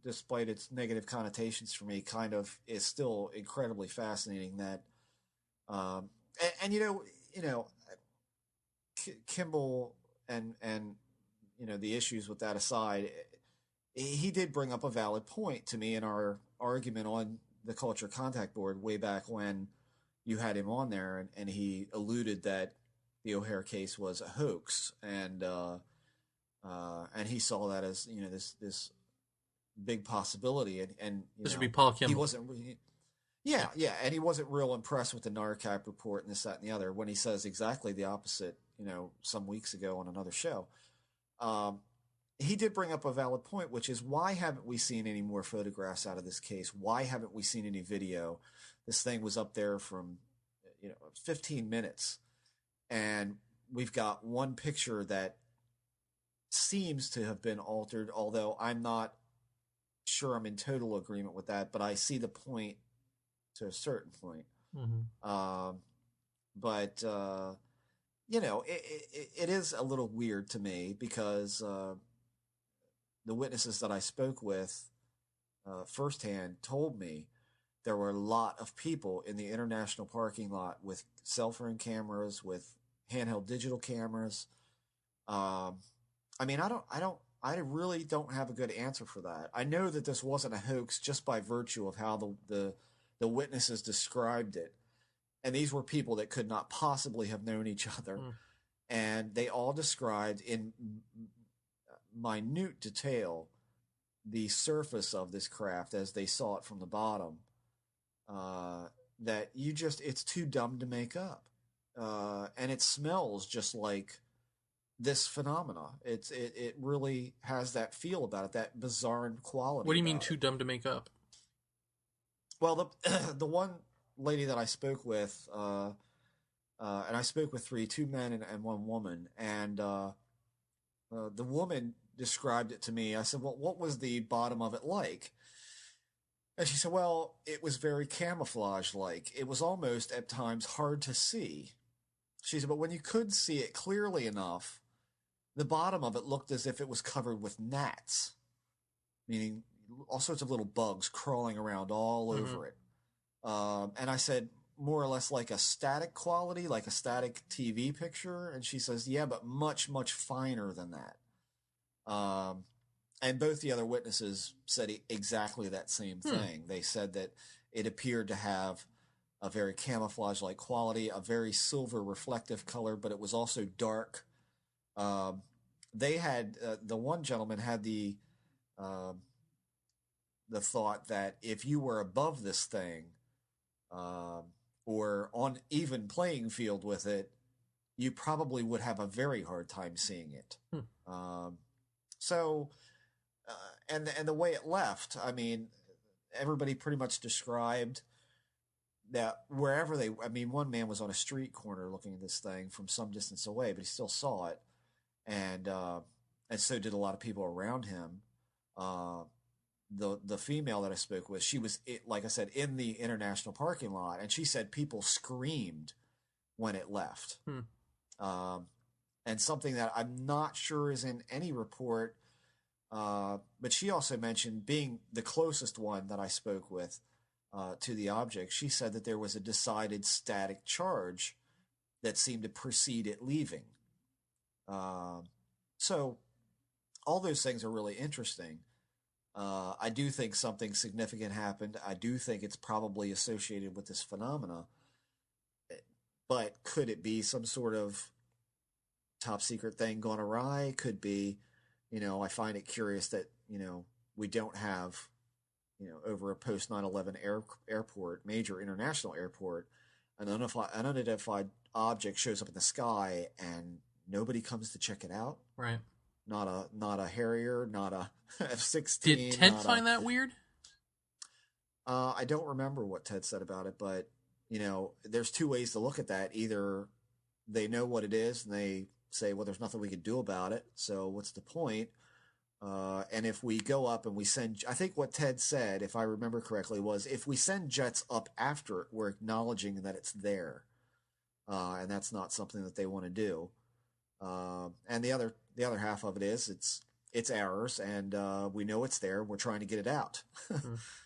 despite its negative connotations for me, kind of is still incredibly fascinating. That, Kimball and the issues with that aside, he did bring up a valid point to me in our argument on the Culture Contact Board way back when you had him on there, and he alluded that the O'Hare case was a hoax, and he saw that as this big possibility, and this would be Paul Kimball. He wasn't, and he wasn't real impressed with the NARCAP report and this, that, and the other, when he says exactly the opposite, some weeks ago on another show. He did bring up a valid point, which is, why haven't we seen any more photographs out of this case? Why haven't we seen any video? This thing was up there from 15 minutes, and we've got one picture that seems to have been altered, although I'm not sure I'm in total agreement with that, but I see the point to a certain point. Mm-hmm. But it is a little weird to me, because the witnesses that I spoke with firsthand told me there were a lot of people in the international parking lot with cell phone cameras, with handheld digital cameras. I really don't have a good answer for that. I know that this wasn't a hoax just by virtue of how the witnesses described it. And these were people that could not possibly have known each other. and they all described in minute detail the surface of this craft as they saw it from the bottom. That it's too dumb to make up. And it smells just like this phenomena. It really has that feel about it, that bizarre quality. What do you mean too dumb to make up? Well, the one lady that I spoke with, and I spoke with two men and one woman, and the woman described it to me. I said, well, what was the bottom of it like? And she said, well, it was very camouflage-like. It was almost, at times, hard to see. She said, but when you could see it clearly enough, the bottom of it looked as if it was covered with gnats, meaning all sorts of little bugs crawling around all over it. And I said, more or less like a static quality, like a static TV picture? And she says, yeah, but much, much finer than that. And both the other witnesses said exactly that same thing. They said that it appeared to have a very camouflage-like quality, a very silver reflective color, but it was also dark. They had the one gentleman had the thought that if you were above this thing or on even playing field with it, you probably would have a very hard time seeing it. And the way it left, I mean, everybody pretty much described that wherever one man was on a street corner looking at this thing from some distance away, but he still saw it. And so did a lot of people around him. The female that I spoke with, she was, like I said, in the international parking lot, and she said people screamed when it left. And something that I'm not sure is in any report, but she also mentioned, being the closest one that I spoke with to the object, she said that there was a decided static charge that seemed to precede it leaving. So all those things are really interesting. I do think something significant happened. I do think it's probably associated with this phenomena. But could it be some sort of top secret thing gone awry? Could be, I find it curious that, we don't have, over a post 9/11 airport, major international airport, an unidentified object shows up in the sky and nobody comes to check it out. Right. Not a Harrier, not a F-16. Did Ted find that weird? I don't remember what Ted said about it, but, there's two ways to look at that. Either they know what it is and they say, well, there's nothing we can do about it, so what's the point? And if we go up and we send, I think what Ted said, if I remember correctly, was if we send jets up after it, we're acknowledging that it's there. And that's not something that they want to do. And the other half of it is it's ours, and we know it's there. We're trying to get it out.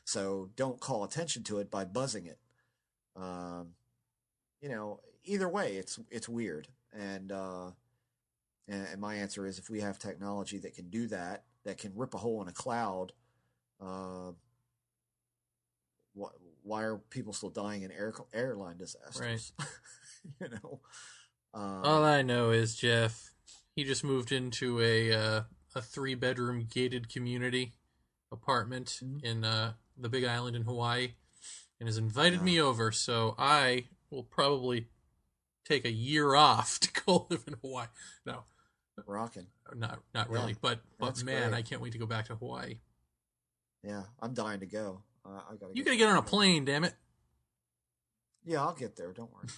So don't call attention to it by buzzing it. Either way, it's weird. And my answer is, if we have technology that can do that can rip a hole in a cloud, why are people still dying in airline disasters? Right. All I know is, Jeff, he just moved into a 3-bedroom gated community apartment in the Big Island in Hawaii, and has invited me over, so I will probably take a year off to go live in Hawaii. No. Rocking. Not really, but man, great. I can't wait to go back to Hawaii. Yeah, I'm dying to go. You gotta get on a plane, damn it. Yeah, I'll get there. Don't worry.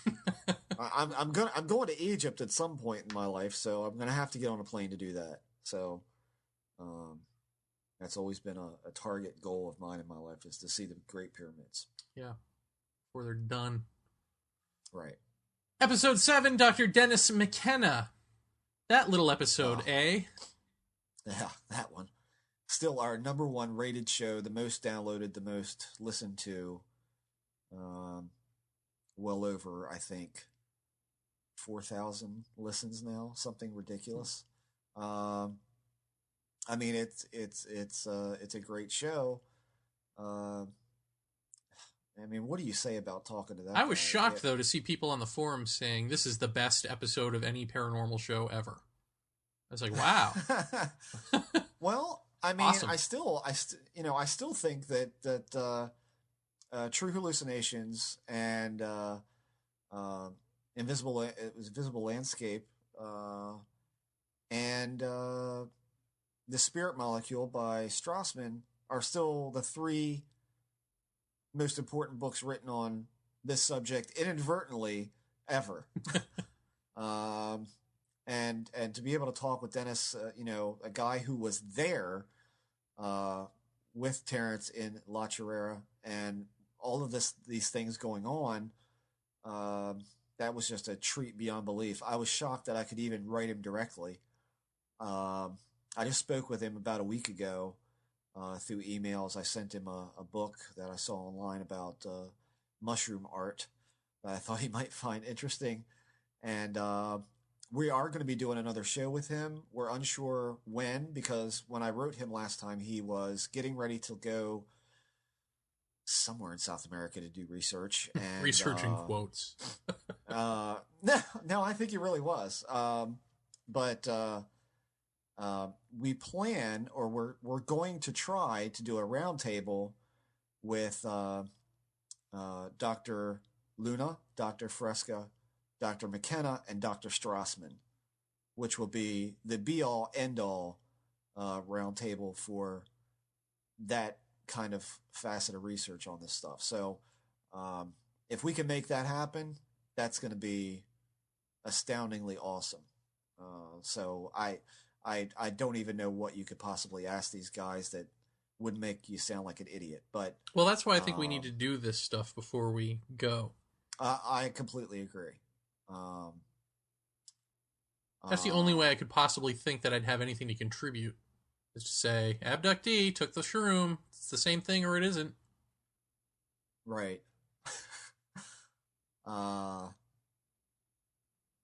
I'm going to Egypt at some point in my life, so I'm gonna have to get on a plane to do that. So, that's always been a target goal of mine in my life, is to see the Great Pyramids. Yeah, before they're done. Right. Episode 7, Dr. Dennis McKenna. That little episode, eh? Yeah, that one. Still our number 1 rated show, the most downloaded, the most listened to. Well over, I think, 4,000 listens now, something ridiculous. I mean, it's a great show. I mean, what do you say about talking to that I was guy? shocked, though, to see people on the forums saying this is the best episode of any paranormal show ever. I was like, wow. Well, I mean, Awesome. I still think that True Hallucinations and Invisible Landscape and The Spirit Molecule by Strassman are still the 3 most important books written on this subject inadvertently ever. And to be able to talk with Dennis, a guy who was there with Terrence in La Chorrera and all of these things going on, that was just a treat beyond belief. I was shocked that I could even write him directly. I just spoke with him about a week ago through emails. I sent him a book that I saw online about mushroom art that I thought he might find interesting. And we are going to be doing another show with him. We're unsure when, because when I wrote him last time, he was getting ready to go somewhere in South America to do research. And, Researching quotes. No, I think he really was. But we plan, or we're going to try to do a roundtable with Dr. Luna, Dr. Fresca, Dr. McKenna, and Dr. Strassman, which will be the be-all, end-all roundtable for that kind of facet of research on this stuff. So if we can make that happen, that's going to be astoundingly awesome. So I don't even know what you could possibly ask these guys that would make you sound like an idiot. But well, that's why I think we need to do this stuff before we go. I completely agree. That's the only way I could possibly think that I'd have anything to contribute, is to say, abductee took the shroom. It's the same thing or it isn't. Right.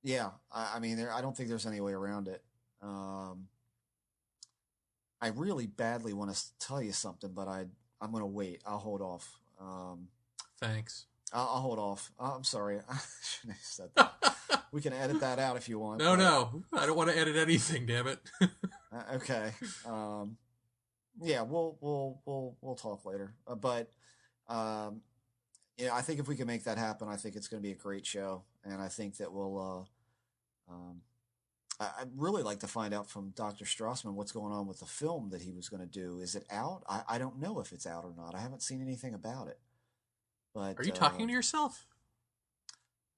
Yeah, I mean, I don't think there's any way around it. I really badly want to tell you something, but I'm going to wait. I'll hold off. Thanks. I'll hold off. I'm sorry. I shouldn't have said that. We can edit that out if you want. No. I don't want to edit anything, damn it. Okay. Yeah, we'll talk later. But I think if we can make that happen, I think it's going to be a great show, and I think that we'll. I'd really like to find out from Dr. Strassman what's going on with the film that he was going to do. Is it out? I don't know if it's out or not. I haven't seen anything about it. But are you talking to yourself?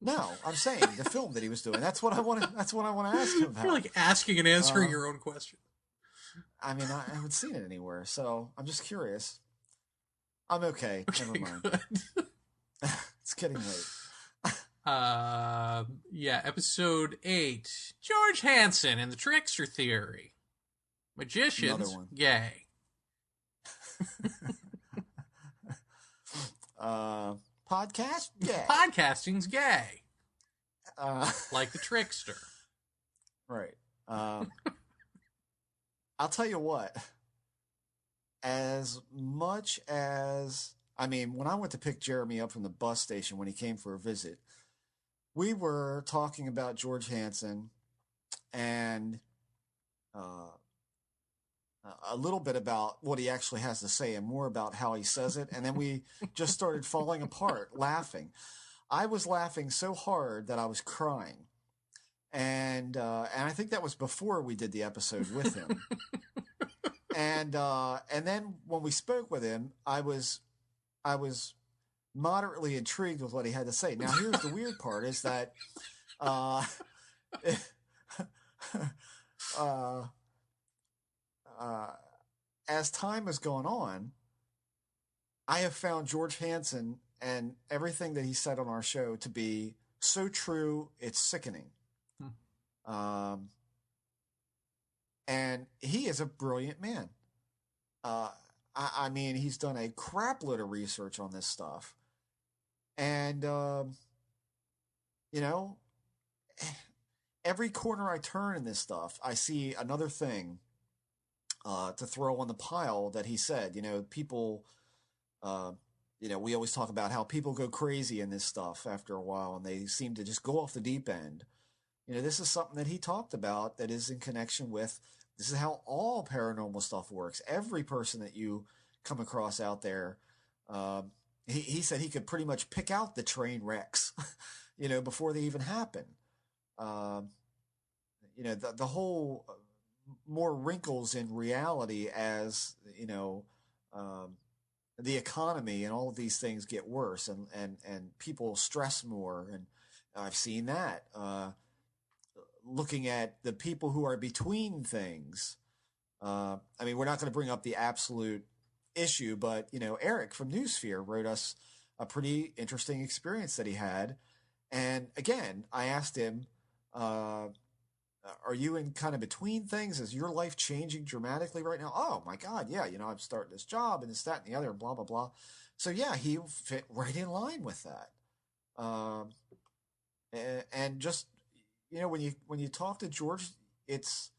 No, I'm saying the film that he was doing. That's what I want to ask him about. You're like asking and answering your own question. I mean, I haven't seen it anywhere, so I'm just curious. I'm okay. Never mind. It's getting late. Episode 8. George Hansen and the Trickster Theory. Magicians gay. Podcast gay. Podcasting's gay. Like the trickster. Right. I'll tell you what. As much as, I mean, when I went to pick Jeremy up from the bus station when he came for a visit, we were talking about George Hansen and a little bit about what he actually has to say and more about how he says it. And then we just started falling apart, laughing. I was laughing so hard that I was crying. And I think that was before we did the episode with him. And then when we spoke with him, I was moderately intrigued with what he had to say. Now, here's the weird part is that as time has gone on, I have found George Hansen and everything that he said on our show to be so true, it's sickening. And he is a brilliant man. I mean, he's done a crap load of research on this stuff. And, every corner I turn in this stuff, I see another thing to throw on the pile that he said. People, we always talk about how people go crazy in this stuff after a while, and they seem to just go off the deep end. This is something that he talked about that is in connection with, this is how all paranormal stuff works. Every person that you come across out there, he said he could pretty much pick out the train wrecks, before they even happen. The whole more wrinkles in reality as, the economy and all of these things get worse and people stress more. And I've seen that. Looking at the people who are between things. We're not going to bring up the absolute issue, but, Eric from Newsphere wrote us a pretty interesting experience that he had. And again, I asked him, are you in kind of between things? Is your life changing dramatically right now? Oh my God, yeah. I'm starting this job and this, that, and the other, blah, blah, blah. So yeah, he fit right in line with that. And just, when you talk to George, it's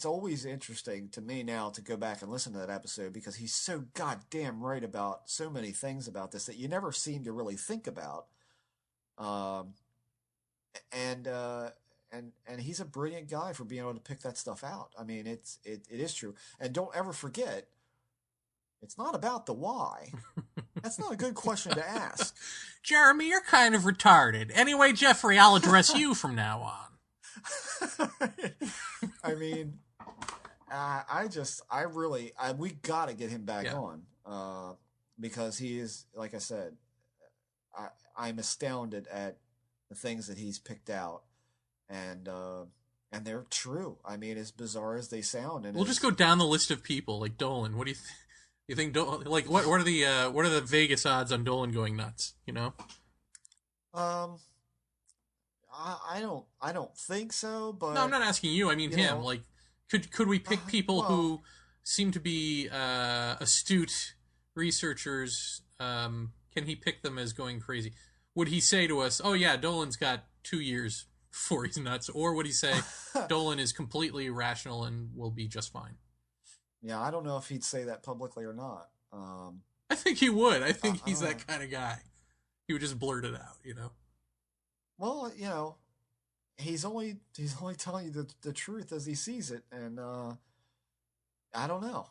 always interesting to me now to go back and listen to that episode, because he's so goddamn right about so many things about this that you never seem to really think about. And he's a brilliant guy for being able to pick that stuff out. It is true. And don't ever forget, it's not about the why. That's not a good question to ask. Jeremy, you're kind of retarded. Anyway, Jeffrey, I'll address you from now on. We gotta get him back on, because he is, like I said, I'm astounded at the things that he's picked out, and they're true. As bizarre as they sound. And we'll just go down the list of people, like Dolan. What do you think? What are the Vegas odds on Dolan going nuts? I don't think so, but no, I'm not asking you. I mean him. Like, could we pick people who seem to be astute researchers? Can he pick them as going crazy? Would he say to us, "Oh yeah, Dolan's got 2 years before he's nuts," or would he say Dolan is completely rational and will be just fine? Yeah, I don't know if he'd say that publicly or not. I think he would. I think he's that kind of guy. He would just blurt it out, Well, he's only telling you the truth as he sees it, and I don't know.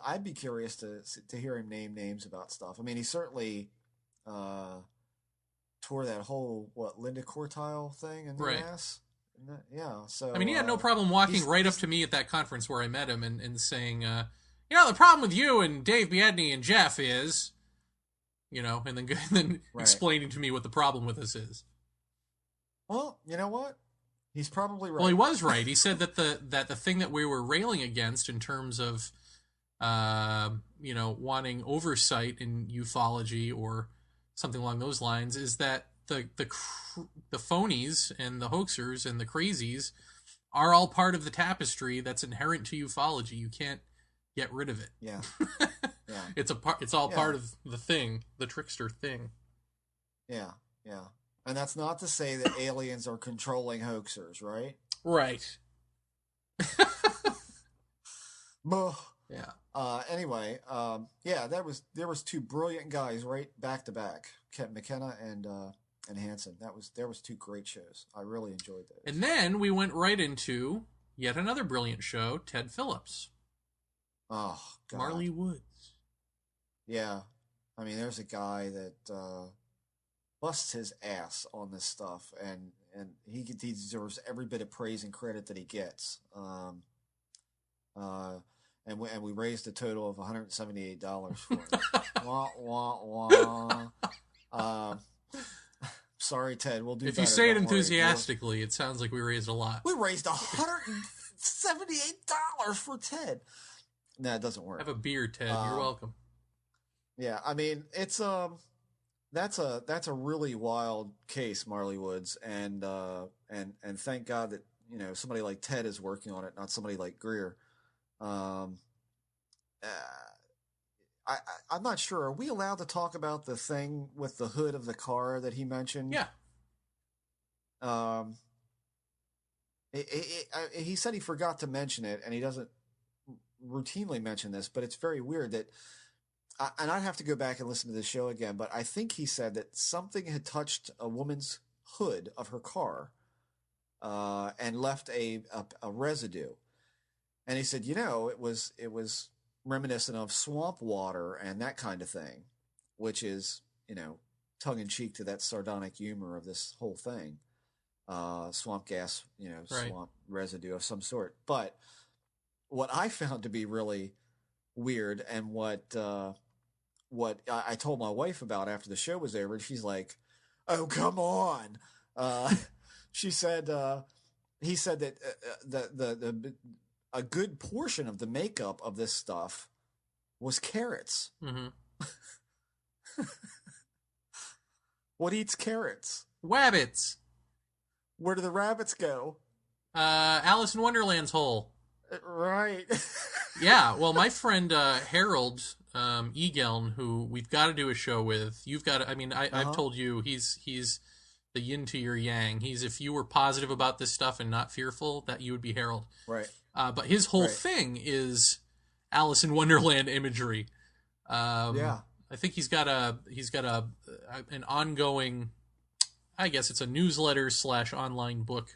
I'd be curious to hear him name names about stuff. He certainly tore that whole Linda Cortile thing in the ass. Yeah, so he had no problem walking right up to me at that conference where I met him and saying, the problem with you and Dave Biedney and Jeff is, and then explaining to me what the problem with us is. Well, you know what? He's probably right. Well, he was right. He said that the thing that we were railing against in terms of, wanting oversight in ufology or something along those lines is that the phonies and the hoaxers and the crazies are all part of the tapestry that's inherent to ufology. You can't get rid of it. Yeah. Yeah. It's all part of the thing, the trickster thing. Yeah. Yeah. And that's not to say that aliens are controlling hoaxers, right? Right. Yeah. Anyway, there was two brilliant guys right back to back, McKenna and Hansen. There was two great shows. I really enjoyed those. And then we went right into yet another brilliant show, Ted Phillips. Oh, God. Marley Woods. Yeah. There's a guy that busts his ass on this stuff, and he deserves every bit of praise and credit that he gets. And we raised a total of $178 for it. Wah, wah, wah. Sorry, Ted. We'll do better. If you say it enthusiastically, it sounds like we raised a lot. We raised $178 for Ted. No, it doesn't work. Have a beer, Ted. You're welcome. Yeah, it's that's a really wild case, Marley Woods, and thank God that somebody like Ted is working on it, not somebody like Greer. I'm not sure. Are we allowed to talk about the thing with the hood of the car that he mentioned? Yeah. He said he forgot to mention it, and he doesn't routinely mention this, but it's very weird that and I'd have to go back and listen to the show again, but I think he said that something had touched a woman's hood of her car and left a residue. And he said, it was reminiscent of swamp water and that kind of thing, which is, tongue in cheek to that sardonic humor of this whole thing. Swamp gas, Right. swamp residue of some sort. But what I found to be really weird, and what I told my wife about after the show was over, and she's like, "Oh, come on!" She said, he said that a good portion of the makeup of this stuff was carrots. Mm-hmm. What eats carrots? Wabbits. Where do the rabbits go? Alice in Wonderland's hole. Right. Yeah, well, my friend Harold Egeln, who we've got to do a show with, you've got to, I've told you, he's the yin to your yang. He's, if you were positive about this stuff and not fearful, that you would be Harold. Right. But his whole thing is Alice in Wonderland imagery. Yeah. I think he's got an ongoing, I guess it's a newsletter / online book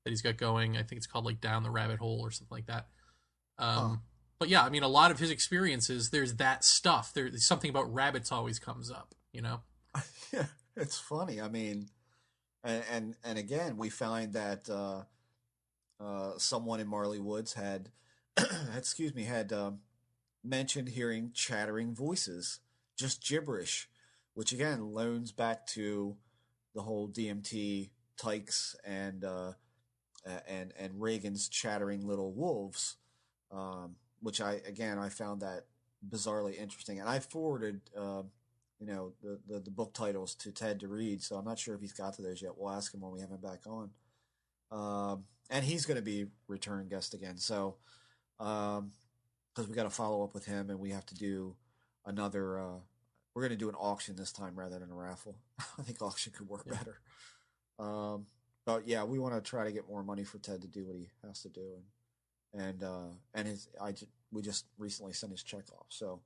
that he's got going. I think it's called like Down the Rabbit Hole or something like that. But yeah, a lot of his experiences, there's that stuff. There's something about rabbits always comes up, Yeah, it's funny. And again, we find that someone in Marley Woods had, had mentioned hearing chattering voices, just gibberish, which again loans back to the whole DMT tykes and Reagan's chattering little wolves, which I found that bizarrely interesting. And I forwarded, the book titles to Ted to read, so I'm not sure if he's got to those yet. We'll ask him when we have him back on. And he's going to be return guest again. So, because we got to follow up with him, and we have to do another, we're going to do an auction this time rather than a raffle. I think auction could work better. But yeah, we want to try to get more money for Ted to do what he has to do. We just recently sent his check off. So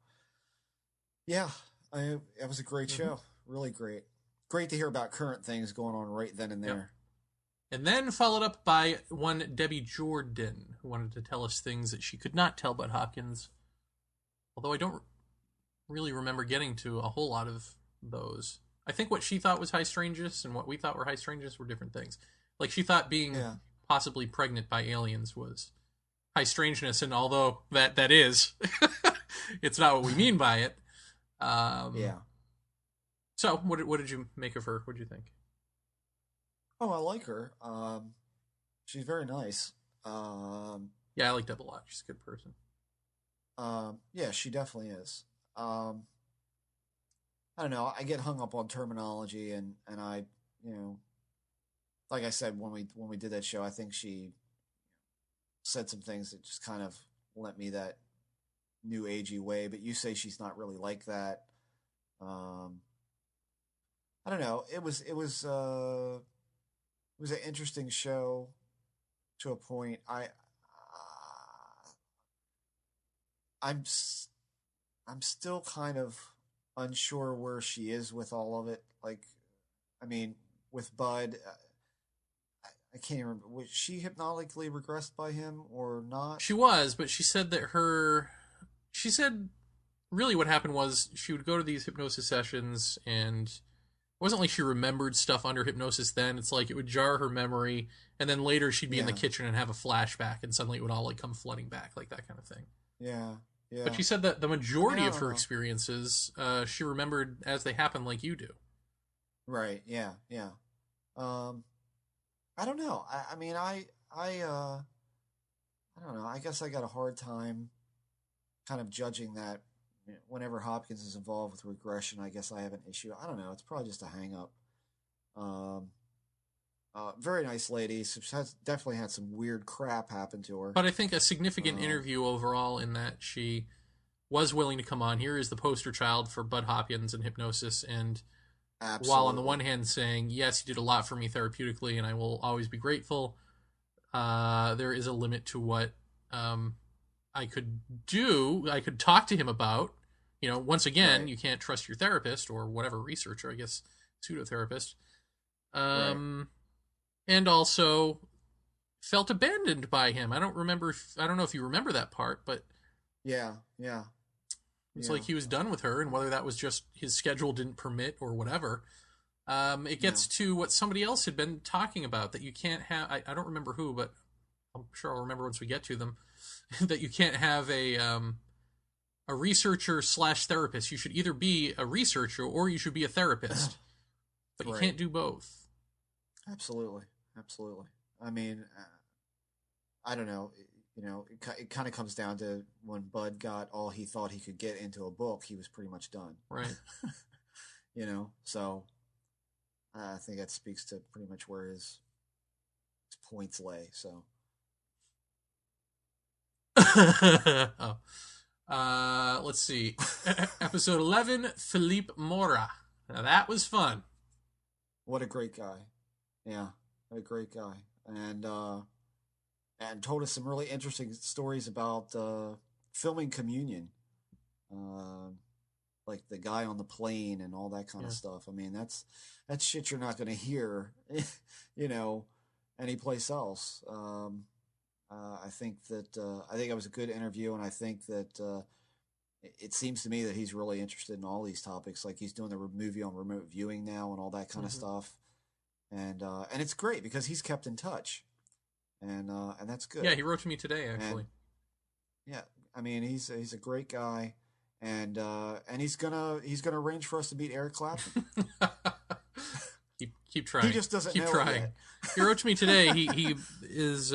yeah, it was a great show. Really great. Great to hear about current things going on right then and there. Yep. And then followed up by one Debbie Jordan, who wanted to tell us things that she could not tell Bud Hopkins. Although I don't really remember getting to a whole lot of those. I think what she thought was high strangeness and what we thought were high strangeness were different things. Like, she thought being possibly pregnant by aliens was high strangeness, and although that is, it's not what we mean by it. Yeah. So, what did you make of her? What did you think? Oh, I like her. She's very nice. Yeah, I like Deb a lot. She's a good person. Yeah, she definitely is. I don't know. I get hung up on terminology, and I, like I said when we did that show, I think she said some things that just kind of lent me that new agey way. But you say she's not really like that. I don't know. It was an interesting show to a point. I'm still kind of unsure where she is with all of it. Like, with Bud, I can't remember. Was she hypnotically regressed by him or not? She was, but she said that she said really what happened was she would go to these hypnosis sessions, and it wasn't like she remembered stuff under hypnosis then. It's like it would jar her memory, and then later she'd be in the kitchen and have a flashback, and suddenly it would all like come flooding back, like that kind of thing. Yeah. Yeah. But she said that the majority of her experiences, she remembered as they happened, like you do. Right. Yeah. Yeah. I don't know. I don't know. I guess I got a hard time kind of judging that. Whenever Hopkins is involved with regression, I guess I have an issue. I don't know. It's probably just a hang-up. Very nice lady. Definitely had some weird crap happen to her. But I think a significant interview overall in that she was willing to come on. Here is the poster child for Bud Hopkins and hypnosis. And while on the one hand saying, yes, he did a lot for me therapeutically and I will always be grateful, there is a limit to what I could do. I could talk to him about, once again, Right. you can't trust your therapist or whatever researcher, I guess, pseudotherapist. Right. And also felt abandoned by him. I don't know if you remember that part, but Yeah. it's like he was done with her, and whether that was just his schedule didn't permit or whatever. It gets to what somebody else had been talking about, that you can't have, I don't remember who, but I'm sure I'll remember once we get to them, that you can't have a researcher / therapist. You should either be a researcher or you should be a therapist, but you can't do both. Absolutely. I mean, I don't know. It kind of comes down to when Bud got all he thought he could get into a book, he was pretty much done. Right. So I think that speaks to pretty much where his points lay. So. Let's see. Episode 11, Philippe Mora. Now that was fun. What a great guy. Yeah, what a great guy. And told us some really interesting stories about filming communion. Like the guy on the plane and all that kind of stuff. I mean, that's shit you're not going to hear, anyplace else. I think it was a good interview, and I think that it seems to me that he's really interested in all these topics. Like he's doing the movie on remote viewing now and all that kind of stuff. And it's great because he's kept in touch, and that's good. Yeah, he wrote to me today actually. And, yeah, I mean he's a great guy, and he's gonna arrange for us to meet Eric Clapton. keep trying. He just doesn't keep know trying. It yet. He wrote to me today. He is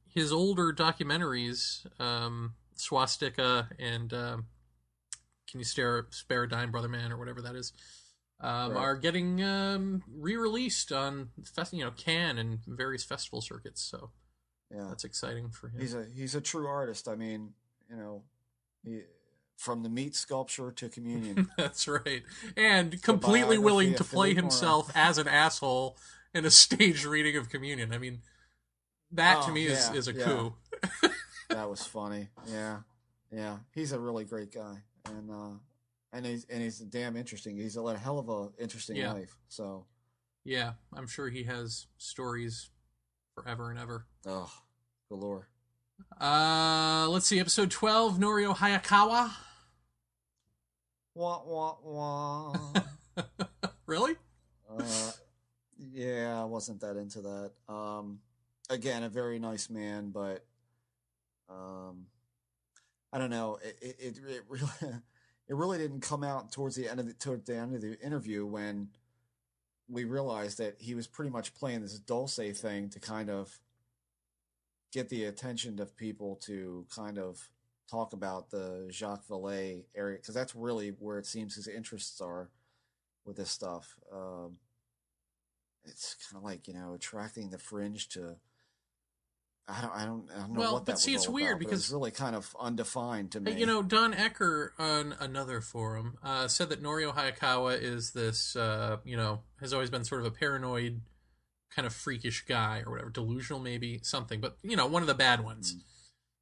his older documentaries, Swastika and Can You Spare a Dime, Brother Man, or whatever that is. Are getting re-released on Cannes and various festival circuits, so that's exciting for him. He's a true artist. I mean, from the meat sculpture to communion. That's right, and completely willing to play himself as an asshole in a staged reading of communion. I mean, that to me is a coup. That was funny. Yeah, he's a really great guy, and he's damn interesting. He's led a hell of a interesting life. So, yeah, I'm sure he has stories forever and ever. Oh, galore. Let's see, episode 12, Norio Hayakawa. Wah wah wah. Really? Yeah, I wasn't that into that. Again, a very nice man, but I don't know. It really. It really didn't come out towards the end of the interview when we realized that he was pretty much playing this Dulce thing to kind of get the attention of people to kind of talk about the Jacques Vallée area, because that's really where it seems his interests are with this stuff. It's kind of like attracting the fringe to. I don't know what that was. But see, it's weird because it's really kind of undefined to me. Don Ecker on another forum said that Norio Hayakawa is this, has always been sort of a paranoid, kind of freakish guy or whatever, delusional maybe, something, but, one of the bad ones.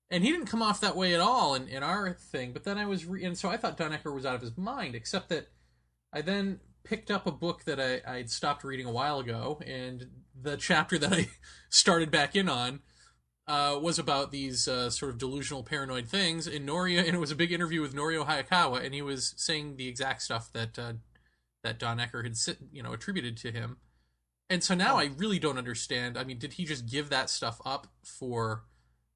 And he didn't come off that way at all in our thing, but then and so I thought Don Ecker was out of his mind, except that I then picked up a book that I'd stopped reading a while ago, and the chapter that I started back in on was about these sort of delusional, paranoid things. And it was a big interview with Norio Hayakawa, and he was saying the exact stuff that Don Ecker had, attributed to him. And so now I really don't understand. I mean, did he just give that stuff up for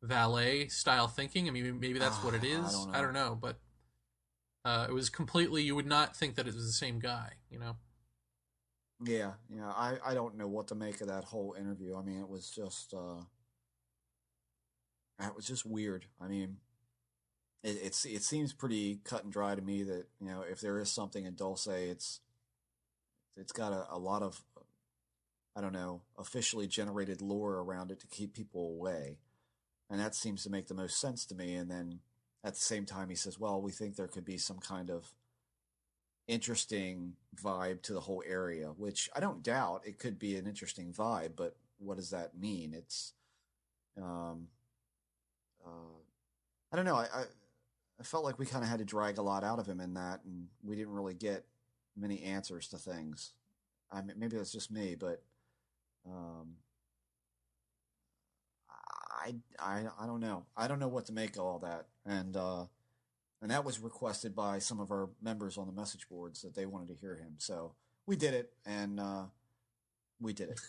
valet style thinking? I mean, maybe that's what it is. I don't know, but it was completely. You would not think that it was the same guy, Yeah. I don't know what to make of that whole interview. I mean, it was just. That was just weird. I mean, it seems pretty cut and dry to me that if there is something in Dulce, it's got a lot of I don't know, officially generated lore around it to keep people away, and that seems to make the most sense to me. And then at the same time, he says, "Well, we think there could be some kind of interesting vibe to the whole area," which I don't doubt. It could be an interesting vibe, but what does that mean? It's I don't know. I felt like we kind of had to drag a lot out of him in that, and we didn't really get many answers to things. I mean, maybe that's just me, but I don't know. I don't know what to make of all that, and that was requested by some of our members on the message boards that they wanted to hear him. So we did it, and we did it.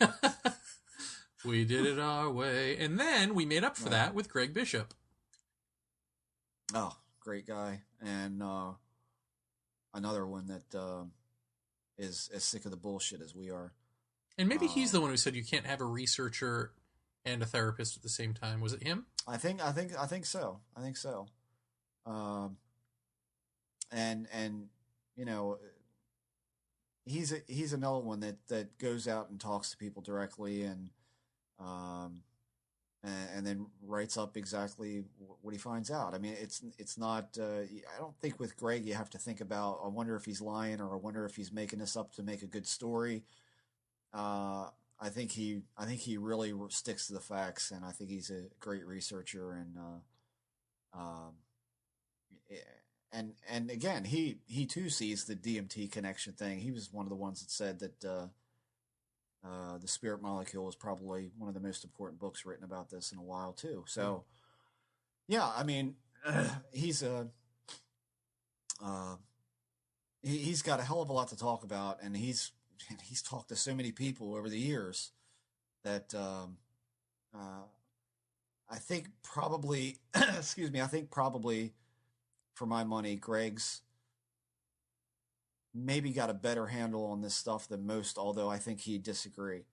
We did it our way, and then we made up for that with Greg Bishop. Oh, great guy, and another one that is as sick of the bullshit as we are. And maybe he's the one who said you can't have a researcher and a therapist at the same time. Was it him? I think so. And you know, he's another one that goes out and talks to people directly and then writes up exactly what he finds out. I mean, it's not. I don't think with Greg you have to think about. I wonder if he's lying, or I wonder if he's making this up to make a good story. I think he really sticks to the facts, and I think he's a great researcher. And again, he too sees the DMT connection thing. He was one of the ones that said that the Spirit Molecule is probably one of the most important books written about this in a while too. So, yeah, I mean, he's got a hell of a lot to talk about, and he's talked to so many people over the years that I think probably, excuse me, for my money, Greg's maybe got a better handle on this stuff than most, although I think he'd disagree.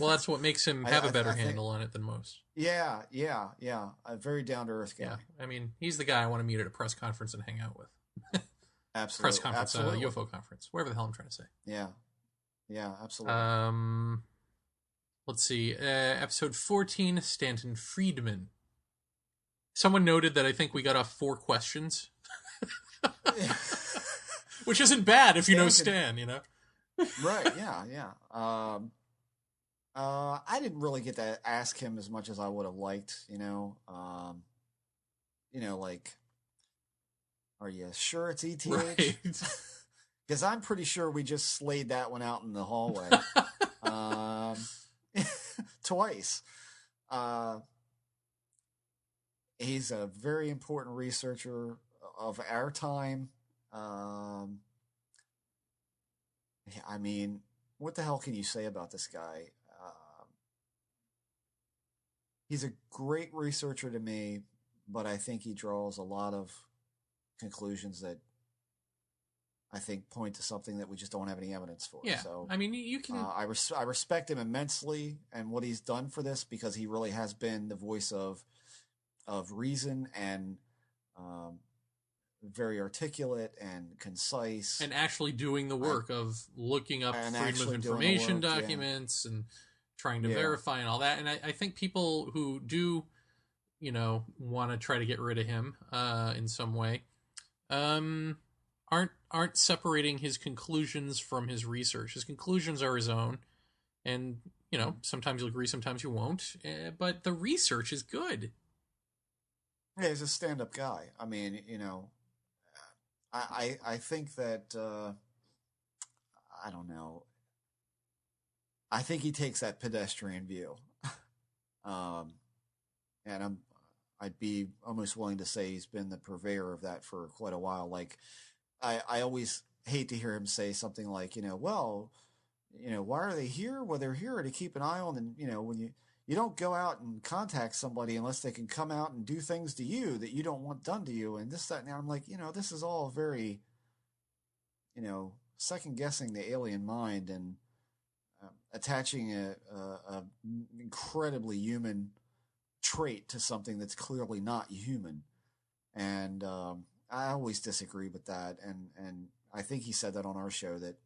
Well, that's what makes him have a better handle on it than most. Yeah. A very down-to-earth guy. Yeah, I mean, he's the guy I want to meet at a press conference and hang out with. Absolutely. Press conference, UFO conference, whatever the hell I'm trying to say. Yeah, absolutely. Let's see. Episode 14, Stanton Friedman. Someone noted that I think we got off 4 questions. Which isn't bad if you know Stan, you know? Right, yeah. I didn't really get to ask him as much as I would have liked, you know? Like, are you sure it's ETH? Right. Because I'm pretty sure we just slayed that one out in the hallway. Twice. He's a very important researcher of our time. I mean, what the hell can you say about this guy? He's a great researcher to me, but I think he draws a lot of conclusions that I think point to something that we just don't have any evidence for. Yeah, so, I mean, you can... I respect him immensely and what he's done for this, because he really has been the voice of reason and very articulate and concise. And actually doing the work of looking up Freedom of Information documents and trying to verify and all that. And I think people who do, want to try to get rid of him in some way aren't separating his conclusions from his research. His conclusions are his own, and sometimes you'll agree, sometimes you won't. But the research is good. Yeah, he's a stand-up guy. I mean, I think that I don't know. I think he takes that pedestrian view, and I'd be almost willing to say he's been the purveyor of that for quite a while. Like, I always hate to hear him say something like, why are they here? Well, they're here to keep an eye on, and when you don't go out and contact somebody unless they can come out and do things to you that you don't want done to you, and this, that, and that. I'm like, this is all very, second guessing the alien mind and attaching a incredibly human trait to something that's clearly not human. And I always disagree with that. And I think he said that on our show that,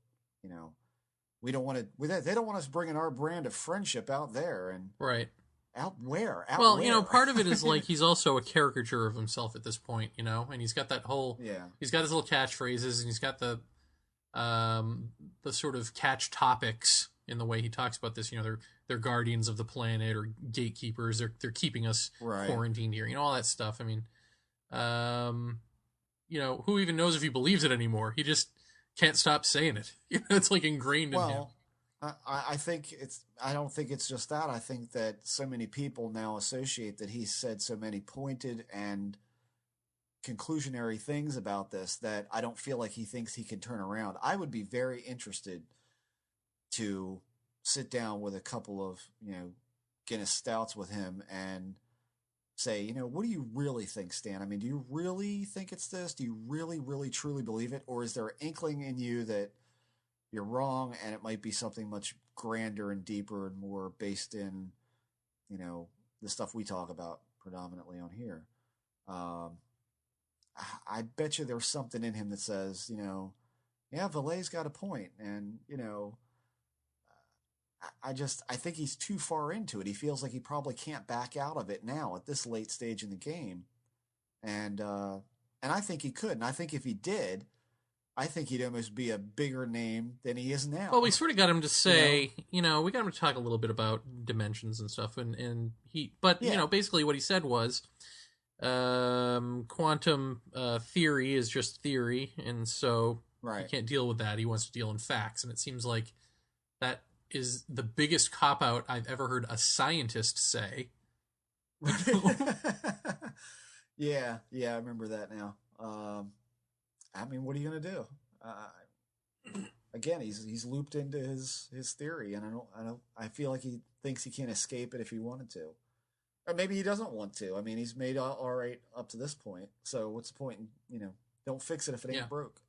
we don't want to. They don't want us bringing our brand of friendship out there. And right. Out where? Well, part of it is like he's also a caricature of himself at this point, and he's got that whole. Yeah. He's got his little catchphrases, and he's got the sort of catch topics in the way he talks about this. They're guardians of the planet or gatekeepers. They're keeping us quarantined here. All that stuff. I mean, who even knows if he believes it anymore? He just can't stop saying it. It's like ingrained in him. I think I don't think it's just that. I think that so many people now associate that he said so many pointed and conclusionary things about this that I don't feel like he thinks he can turn around. I would be very interested to sit down with a couple of, Guinness stouts with him and say, what do you really think, Stan? I mean, do you really think it's this? Do you really, really, truly believe it? Or is there an inkling in you that you're wrong and it might be something much grander and deeper and more based in, the stuff we talk about predominantly on here? I bet you there's something in him that says, Valet's got a point. And, I think he's too far into it. He feels like he probably can't back out of it now at this late stage in the game. And I think he could. And I think if he did, I think he'd almost be a bigger name than he is now. Well, we sort of got him to say, we got him to talk a little bit about dimensions and stuff. Basically what he said was, quantum theory is just theory. And so he can't deal with that. He wants to deal in facts. And it seems like that is the biggest cop-out I've ever heard a scientist say. Yeah, I remember that now. I mean, what are you going to do? Again, he's looped into his theory, and I feel like he thinks he can't escape it if he wanted to, or maybe he doesn't want to. I mean, he's made all right up to this point, so what's the point in don't fix it if it ain't broke.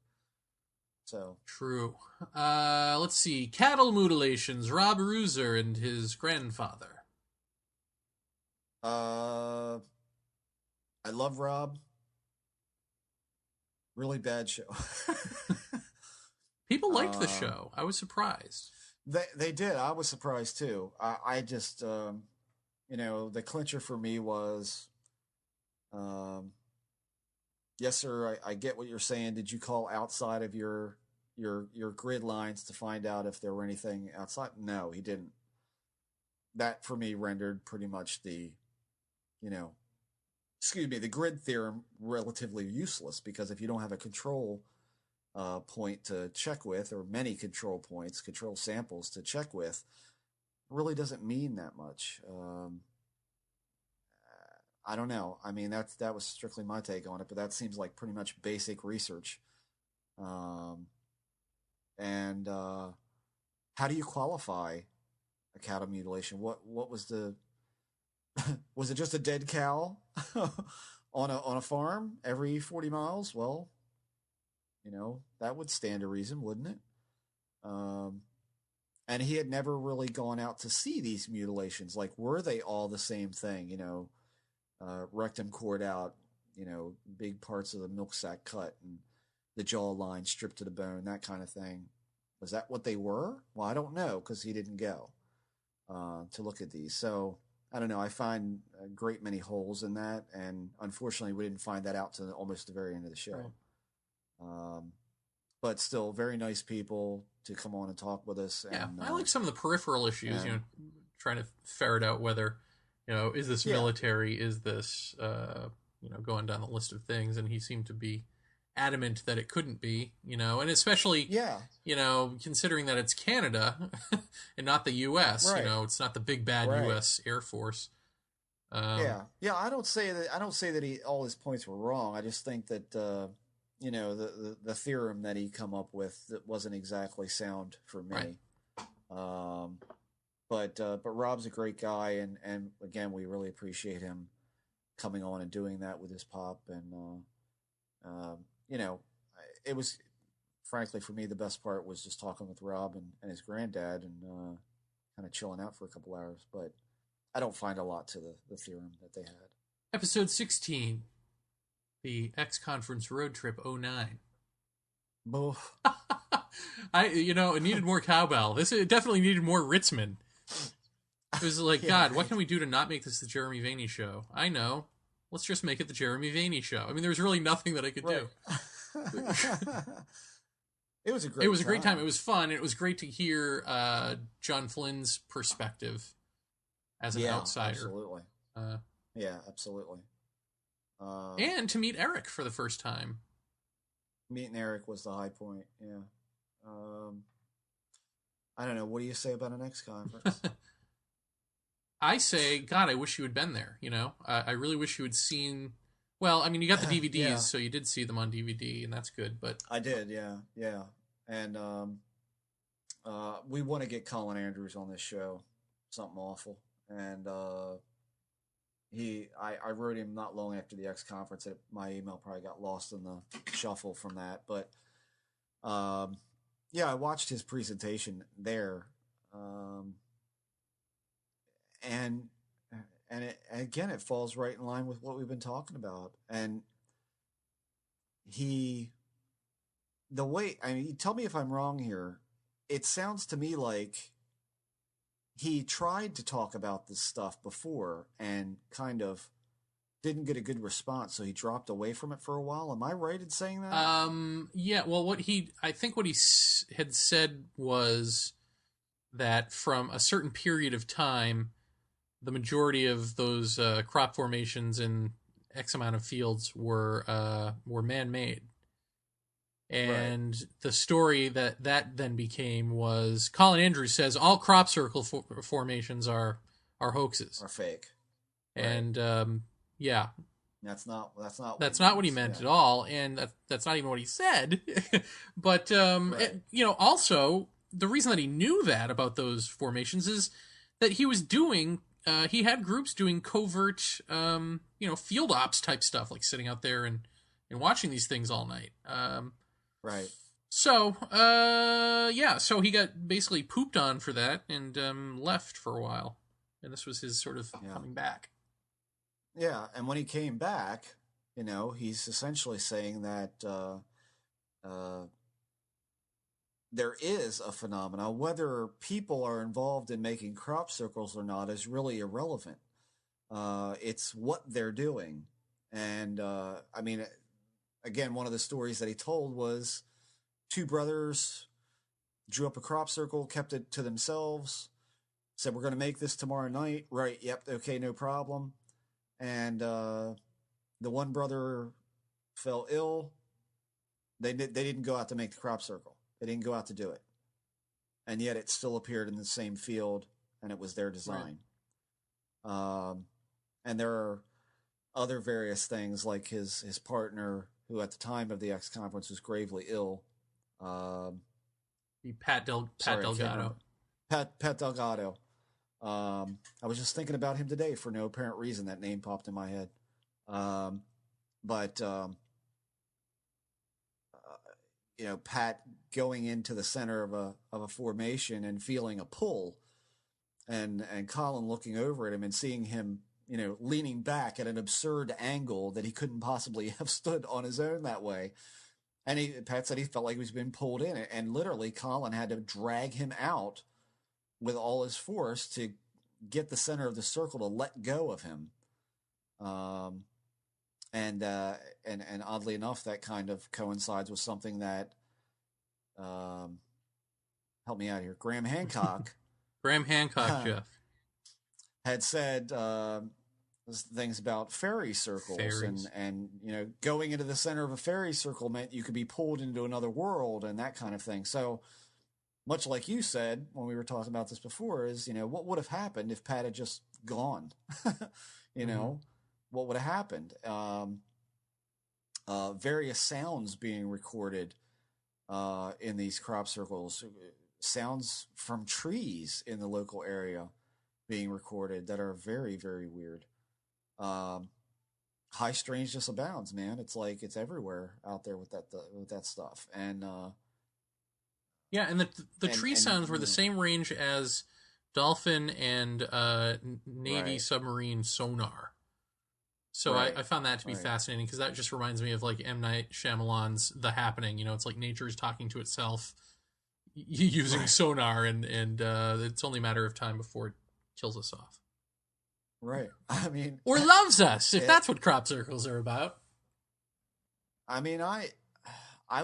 So true. Let's see. Cattle mutilations. Rob Rooser and his grandfather. I love Rob. Really bad show. People liked the show. I was surprised. They did. I was surprised too. I just the clincher for me was, yes, sir. I get what you're saying. Did you call outside of your grid lines to find out if there were anything outside? No, he didn't. That for me rendered pretty much the grid theorem relatively useless, because if you don't have a control point to check with, or many control samples to check with, it really doesn't mean that much. I don't know. I mean, that was strictly my take on it, but that seems like pretty much basic research. And how do you qualify a cattle mutilation? What was the was it just a dead cow on a farm every 40 miles? Well, that would stand to reason, wouldn't it? And he had never really gone out to see these mutilations. Like, were they all the same thing? Rectum cord out, big parts of the milk sac cut and the jaw line stripped to the bone, that kind of thing. Was that what they were? Well, I don't know, because he didn't go to look at these. So I don't know. I find a great many holes in that, and unfortunately, we didn't find that out to almost the very end of the show. Right. But still, very nice people to come on and talk with us. Yeah, and, I like some of the peripheral issues. Trying to ferret out whether, is this military? Is this, going down the list of things? And he seemed to be adamant that it couldn't be, and especially, considering that it's Canada and not the U.S. Right. It's not the big bad U.S. Air Force. I don't say that all his points were wrong. I just think that the theorem that he come up with that wasn't exactly sound for me. Right. But Rob's a great guy, and again, we really appreciate him coming on and doing that with his pop, and it was, frankly, for me, the best part was just talking with Rob and his granddad and kind of chilling out for a couple hours. But I don't find a lot to the theorem that they had. Episode 16, the X-Conference Road Trip 09. Boof. It needed more cowbell. It definitely needed more Ritzman. It was like, God, what can we do to not make this the Jeremy Vaeni show? I know. Let's just make it the Jeremy Vaeni show. I mean, there was really nothing that I could do. It was a great time. It was fun. It was great to hear John Flynn's perspective as an outsider. Absolutely. Absolutely. And to meet Eric for the first time. Meeting Eric was the high point, yeah. I don't know. What do you say about an X conference? I say, God, I wish you had been there, you know? I really wish you had seen... Well, I mean, you got the DVDs, Yeah. so you did see them on DVD, and that's good, but... I did, yeah. And we want to get Colin Andrews on this show. Something awful. And I wrote him not long after the X conference. My email probably got lost in the shuffle from that. But yeah, I watched his presentation there. And again, it falls right in line with what we've been talking about. And tell me if I'm wrong here. It sounds to me like he tried to talk about this stuff before and kind of didn't get a good response, so he dropped away from it for a while. Am I right in saying that? Yeah, well, I think what he had said was that from a certain period of time, the majority of those crop formations in X amount of fields were man-made. And the story that then became was Colin Andrews says all crop circle formations are hoaxes. Are fake. And yeah. That's not what he meant at all, and that's not even what he said. But also the reason that he knew that about those formations is that he was doing he had groups doing covert field ops type stuff, like sitting out there and watching these things all night. Right. So, so he got basically pooped on for that and left for a while. And this was his sort of coming back. Yeah, and when he came back, he's essentially saying that there is a phenomenon. Whether people are involved in making crop circles or not is really irrelevant. It's what they're doing. And, again, one of the stories that he told was two brothers drew up a crop circle, kept it to themselves, said, we're going to make this tomorrow night. Right, yep, okay, no problem. And the one brother fell ill. They didn't go out to make the crop circle. They didn't go out to do it. And yet it still appeared in the same field, and it was their design. Right. And there are other various things, like his partner, who at the time of the X conference was gravely ill. Pat Delgado. Pat Delgado. I was just thinking about him today for no apparent reason. That name popped in my head. Pat going into the center of a formation and feeling a pull, and Colin looking over at him and seeing him, leaning back at an absurd angle that he couldn't possibly have stood on his own that way. And Pat said he felt like he was being pulled in, and literally Colin had to drag him out with all his force to get the center of the circle to let go of him. And oddly enough, that kind of coincides with something that, help me out here, Graham Hancock, Jeff, had said things about fairy circles, and going into the center of a fairy circle meant you could be pulled into another world and that kind of thing. So much like you said when we were talking about this before, is what would have happened if Pat had just gone? What would have happened? Various sounds being recorded in these crop circles, sounds from trees in the local area being recorded that are very, very weird. High strangeness abounds, man. It's like it's everywhere out there with that stuff. And and the tree sounds were the same range as dolphin and Navy submarine sonar. So I found that to be fascinating, because that just reminds me of like M. Night Shyamalan's The Happening. It's like nature is talking to itself using sonar, and it's only a matter of time before it kills us off. Right. I mean, or loves us, if that's what crop circles are about. I mean, I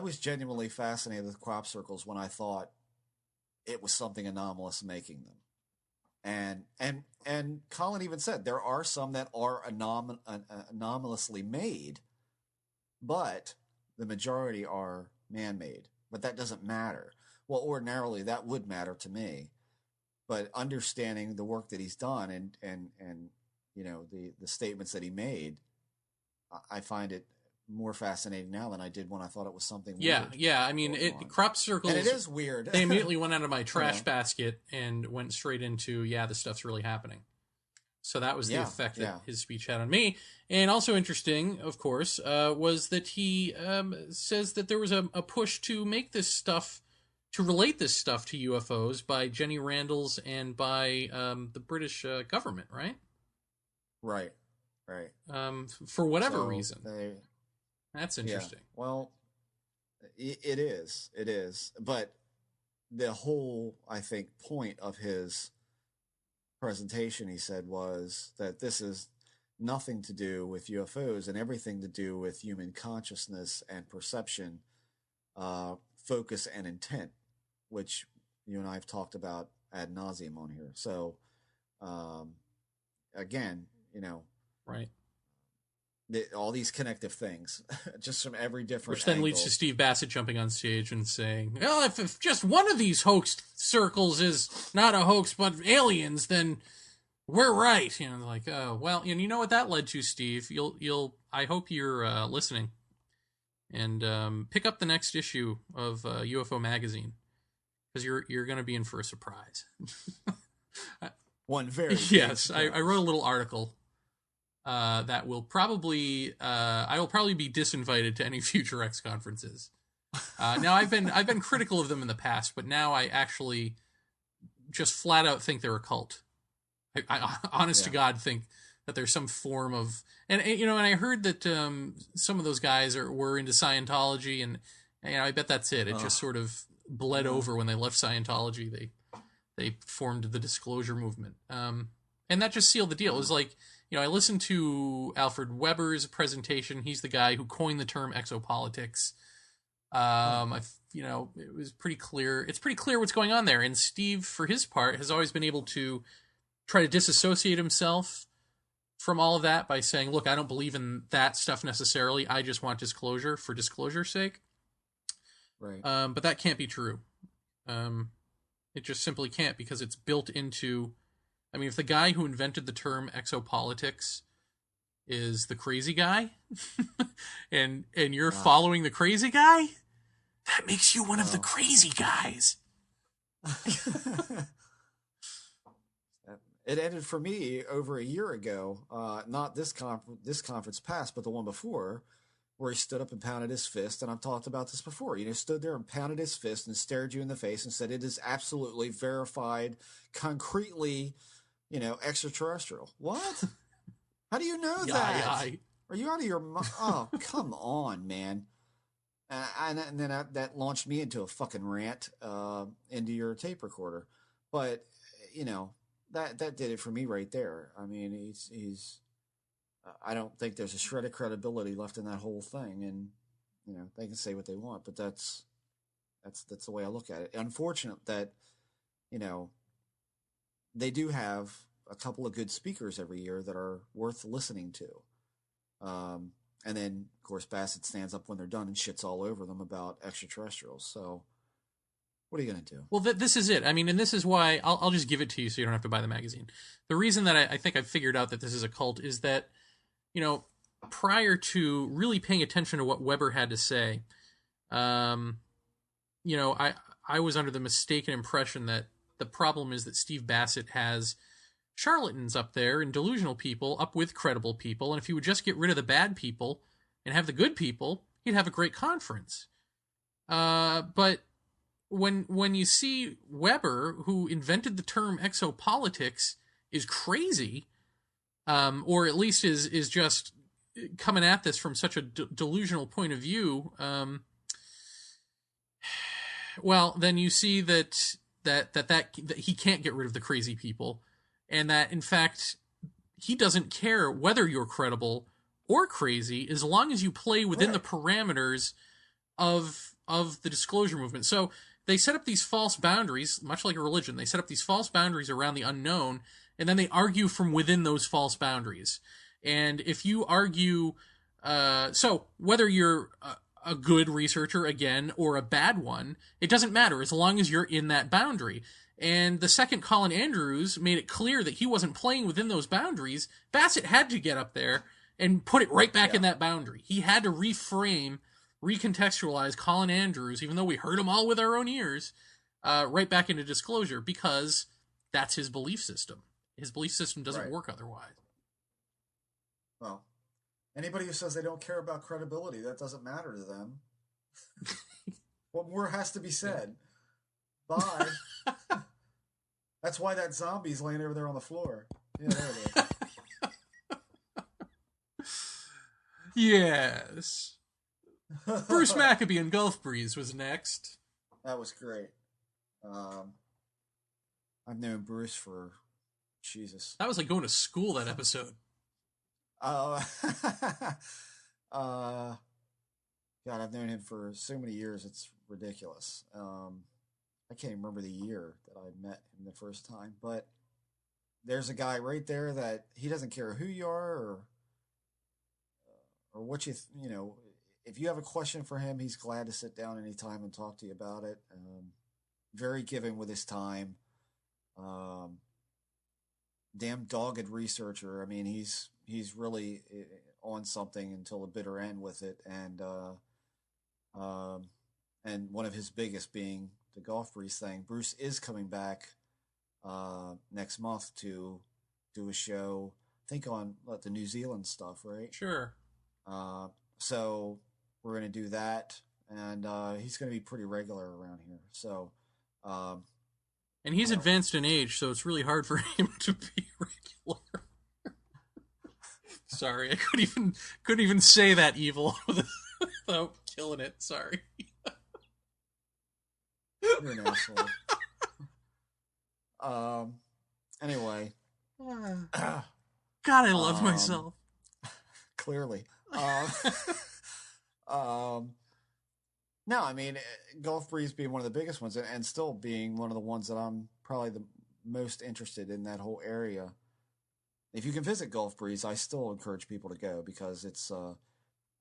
was genuinely fascinated with crop circles when I thought it was something anomalous making them. And Colin even said, there are some that are anomalously made, but the majority are man-made. But that doesn't matter. Well, ordinarily that would matter to me, but understanding the work that he's done and you know, the statements that he made, I find it more fascinating now than I did when I thought it was something weird. Yeah. I mean, crop circles. And it is weird. They immediately went out of my trash basket and went straight into, this stuff's really happening. So that was the effect that his speech had on me. And also interesting, of course, was that he says that there was a push to make this stuff, to relate this stuff to UFOs by Jenny Randalls and by the British government, right? Right. For whatever reason. That's interesting. Yeah. Well, it is. But the whole, I think, point of his presentation, he said, was that this is nothing to do with UFOs and everything to do with human consciousness and perception, focus and intent, which you and I have talked about ad nauseum on here. So, again, you know, right. All these connective things, just from every different Which then angle. leads to Steve Bassett jumping on stage and saying, well, if just one of these hoax circles is not a hoax but aliens, then we're right. You know, like, oh, well, and you know what that led to, Steve? I hope you're listening and pick up the next issue of UFO Magazine, because you're going to be in for a surprise. One very yes, I wrote a little article that will probably I will probably be disinvited to any future X conferences. Now I've been critical of them in the past, but now I actually just flat out think they're a cult. I honest to God think that there's some form of and I heard that some of those guys were into Scientology, and I bet that's it. It just sort of bled over when they left Scientology. They formed the Disclosure Movement, and that just sealed the deal. It was like, I listened to Alfred Weber's presentation. He's the guy who coined the term exopolitics. It was pretty clear. It's pretty clear what's going on there. And Steve, for his part, has always been able to try to disassociate himself from all of that by saying, look, I don't believe in that stuff necessarily. I just want disclosure for disclosure's sake. Right. But that can't be true. It just simply can't, because it's built into... I mean, if the guy who invented the term exopolitics is the crazy guy, and you're following the crazy guy, that makes you one of the crazy guys. It ended for me over a year ago, not this conference past, but the one before, where he stood up and pounded his fist, and I've talked about this before. Stood there and pounded his fist and stared you in the face and said, it is absolutely verified, concretely, extraterrestrial. What? How do you know that? Are you out of your mind? Oh, come on, man. And then that launched me into a fucking rant into your tape recorder. But, that did it for me right there. I mean, he's I don't think there's a shred of credibility left in that whole thing. And, they can say what they want, but that's the way I look at it. Unfortunate that, they do have a couple of good speakers every year that are worth listening to. And then, of course, Bassett stands up when they're done and shits all over them about extraterrestrials. So what are you going to do? Well, this is it. I mean, and this is why I'll just give it to you so you don't have to buy the magazine. The reason that I think I've figured out that this is a cult is that, prior to really paying attention to what Weber had to say, I was under the mistaken impression that the problem is that Steve Bassett has charlatans up there and delusional people up with credible people, and if he would just get rid of the bad people and have the good people, he'd have a great conference. But when you see Weber, who invented the term exopolitics, is crazy, or at least is just coming at this from such a delusional point of view, well, then you see that he can't get rid of the crazy people, and that, in fact, he doesn't care whether you're credible or crazy as long as you play within the parameters of the disclosure movement. So they set up these false boundaries, much like a religion. They set up these false boundaries around the unknown, and then they argue from within those false boundaries. And if you argue, so whether you're a good researcher, again, or a bad one, it doesn't matter as long as you're in that boundary. And the second Colin Andrews made it clear that he wasn't playing within those boundaries, Bassett had to get up there and put it right back in that boundary. He had to reframe, recontextualize Colin Andrews, even though we heard him all with our own ears, right back into disclosure, because that's his belief system. His belief system doesn't work otherwise. Well, anybody who says they don't care about credibility, that doesn't matter to them. What more has to be said? Bye. That's why that zombie's laying over there on the floor. Yeah, there it is. Yes. Bruce Maccabee and Gulf Breeze was next. That was great. I've known Bruce for Jesus. That was like going to school, that episode. God, I've known him for so many years, it's ridiculous. I can't even remember the year that I met him the first time, but there's a guy right there that he doesn't care who you are or what you know, if you have a question for him, he's glad to sit down anytime and talk to you about it. Very giving with his time. Damn dogged researcher. I mean, he's really on something until the bitter end with it, and one of his biggest being the Golf Breeze thing. Bruce is coming back next month to do a show, I think on the New Zealand stuff, right? Sure. So we're going to do that, and he's going to be pretty regular around here. So, and he's advanced in age, so it's really hard for him to be regular. Sorry, I couldn't even say that evil without killing it. Sorry. You're an asshole. Anyway. God, I love myself. Clearly. No, I mean, Gulf Breeze being one of the biggest ones, and still being one of the ones that I'm probably the most interested in that whole area. If you can visit Gulf Breeze, I still encourage people to go, because it's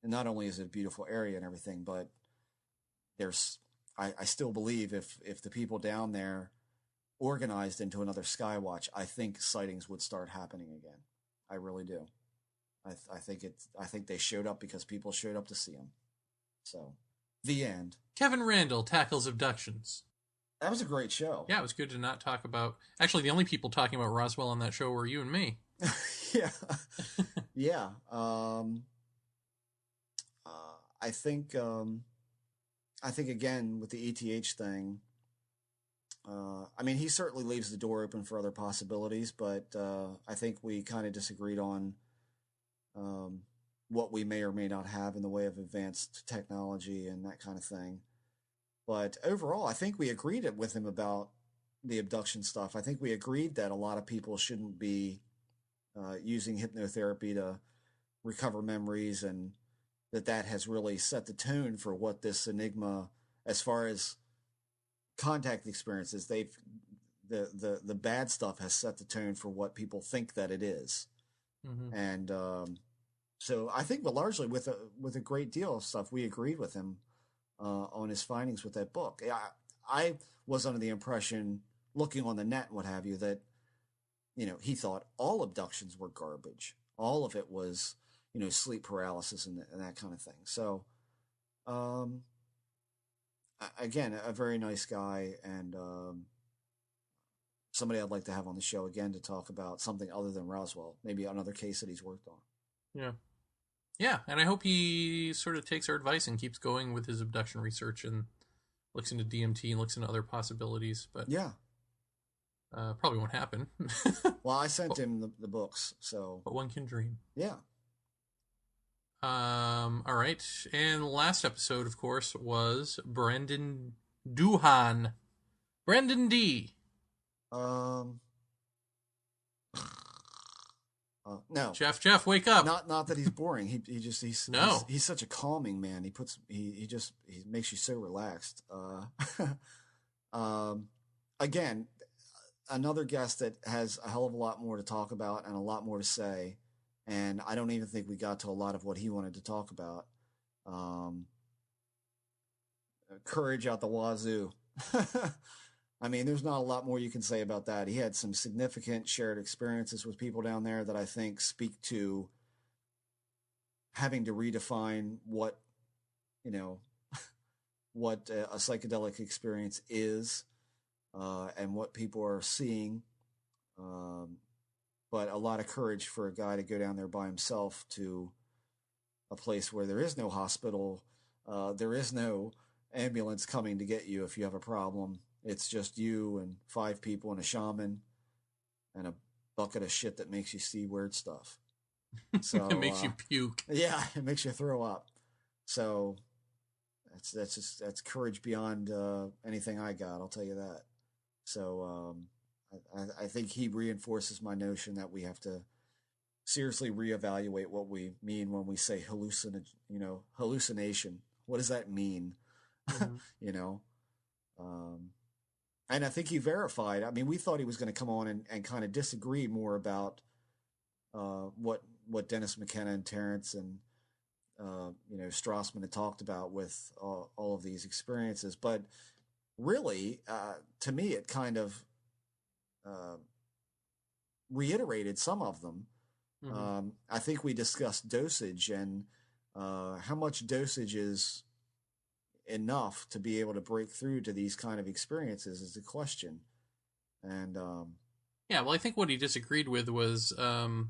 not only is it a beautiful area and everything, but I still believe if the people down there organized into another Skywatch, I think sightings would start happening again. I really do. I think they showed up because people showed up to see them. So, the end. Kevin Randall tackles abductions. That was a great show. Yeah, it was good to not talk about... Actually, the only people talking about Roswell on that show were you and me. Yeah. Yeah. I think again, with the ETH thing, I mean, he certainly leaves the door open for other possibilities, but I think we kind of disagreed on what we may or may not have in the way of advanced technology and that kind of thing. But overall, I think we agreed with him about the abduction stuff. I think we agreed that a lot of people shouldn't be using hypnotherapy to recover memories, and that has really set the tone for what this enigma, as far as contact experiences, the bad stuff has set the tone for what people think that it is. Mm-hmm. And so I think, but largely with a great deal of stuff, we agreed with him on his findings with that book. I was under the impression, looking on the net and what have you, that he thought all abductions were garbage. All of it was sleep paralysis and that kind of thing. So again, a very nice guy, and somebody I'd like to have on the show again to talk about something other than Roswell, maybe another case that he's worked on. Yeah. Yeah, and I hope he sort of takes our advice and keeps going with his abduction research and looks into DMT and looks into other possibilities. But yeah, probably won't happen. Well, I sent him the books, so. But one can dream. Yeah. All right, and last episode, of course, was Brendan Doohan. Brendan D. No, Jeff, wake up! Not that he's boring. He's such a calming man. He makes you so relaxed. Again, another guest that has a hell of a lot more to talk about and a lot more to say. And I don't even think we got to a lot of what he wanted to talk about. Courage out the wazoo. I mean, there's not a lot more you can say about that. He had some significant shared experiences with people down there that I think speak to having to redefine what, what a psychedelic experience is, and what people are seeing. But a lot of courage for a guy to go down there by himself to a place where there is no hospital, there is no ambulance coming to get you if you have a problem. It's just you and 5 people and a shaman and a bucket of shit that makes you see weird stuff. So it makes you puke. Yeah, it makes you throw up. So that's courage beyond anything I got. I'll tell you that. So I think he reinforces my notion that we have to seriously reevaluate what we mean when we say hallucination. What does that mean? Mm-hmm. And I think he verified. I mean, we thought he was going to come on and kind of disagree more about what Dennis McKenna and Terrence and Strassman had talked about with all of these experiences. But really, to me, it kind of reiterated some of them. Mm-hmm. I think we discussed dosage and how much dosage is enough to be able to break through to these kind of experiences is the question. And yeah, well, I think what he disagreed with was the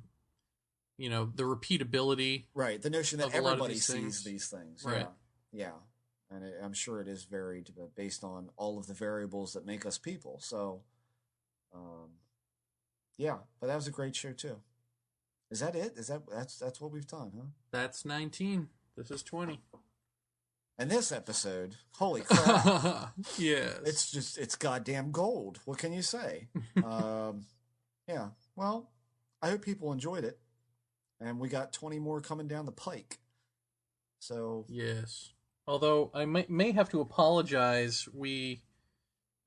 repeatability, right? The notion that everybody sees these things, right? Yeah, and I'm sure it is varied based on all of the variables that make us people. So, yeah, but that was a great show too. Is that it? That's what we've done, huh? That's 19. This is 20. And this episode, holy crap. Yes. It's goddamn gold. What can you say? Yeah. Well, I hope people enjoyed it. And we got 20 more coming down the pike. So. Yes. Although I may have to apologize. We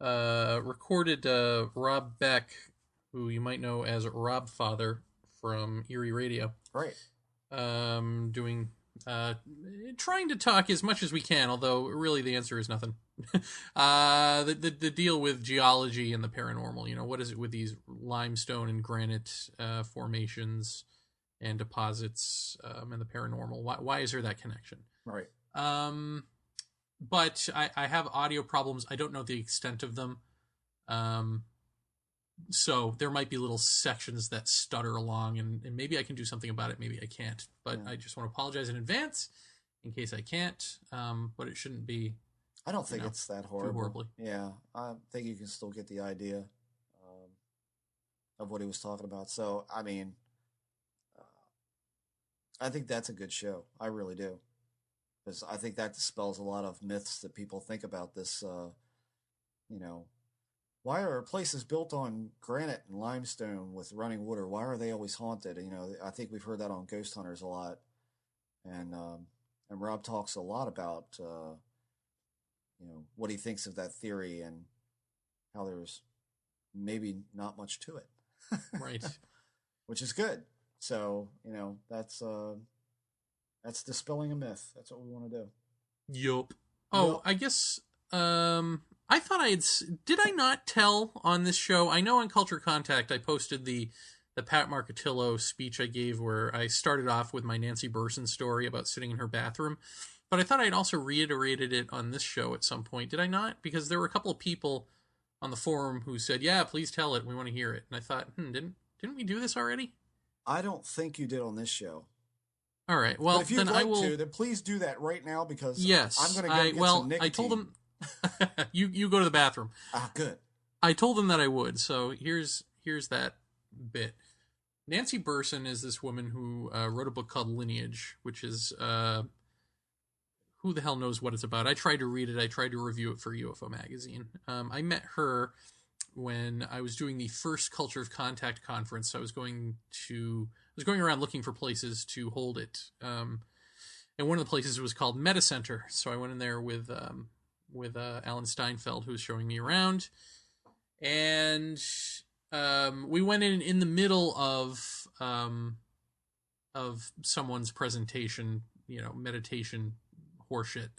recorded Rob Beck, who you might know as Rob Father from Erie Radio. Right. Trying to talk as much as we can, although really the answer is nothing. The deal with geology and the paranormal, what is it with these limestone and granite formations and deposits and the paranormal? Why is there that connection? Right. But I have audio problems. I don't know the extent of them. So there might be little sections that stutter along, and maybe I can do something about it. Maybe I can't. But yeah. I just want to apologize in advance in case I can't. But it shouldn't be. I don't think it's that horrible. Too horribly. Yeah, I think you can still get the idea of what he was talking about. So, I mean, I think that's a good show. I really do. Because I think that dispels a lot of myths that people think about this, why are places built on granite and limestone with running water? Why are they always haunted? I think we've heard that on Ghost Hunters a lot. And Rob talks a lot about, what he thinks of that theory and how there's maybe not much to it. Right. Which is good. So, that's dispelling a myth. That's what we want to do. Yup. Oh, yep. I guess, I thought did I not tell on this show? I know on Culture Contact I posted the Pat Marcatillo speech I gave where I started off with my Nancy Burson story about sitting in her bathroom. But I thought I'd also reiterated it on this show at some point. Did I not? Because there were a couple of people on the forum who said, yeah, please tell it. We want to hear it. And I thought, didn't we do this already? I don't think you did on this show. All right. Well, but if you'd like to, then please do that right now because yes, I'm going to go get some nicotine. I told them you go to the bathroom. Ah, good. I told them that I would. So here's that bit. Nancy Burson is this woman who wrote a book called Lineage, which is who the hell knows what it's about. I tried to read it. I tried to review it for UFO Magazine. I met her when I was doing the first Culture of Contact conference. I was going around looking for places to hold it. And one of the places was called Meta Center. So I went in there with Alan Steinfeld, who was showing me around. And we went in the middle of someone's presentation, meditation horseshit.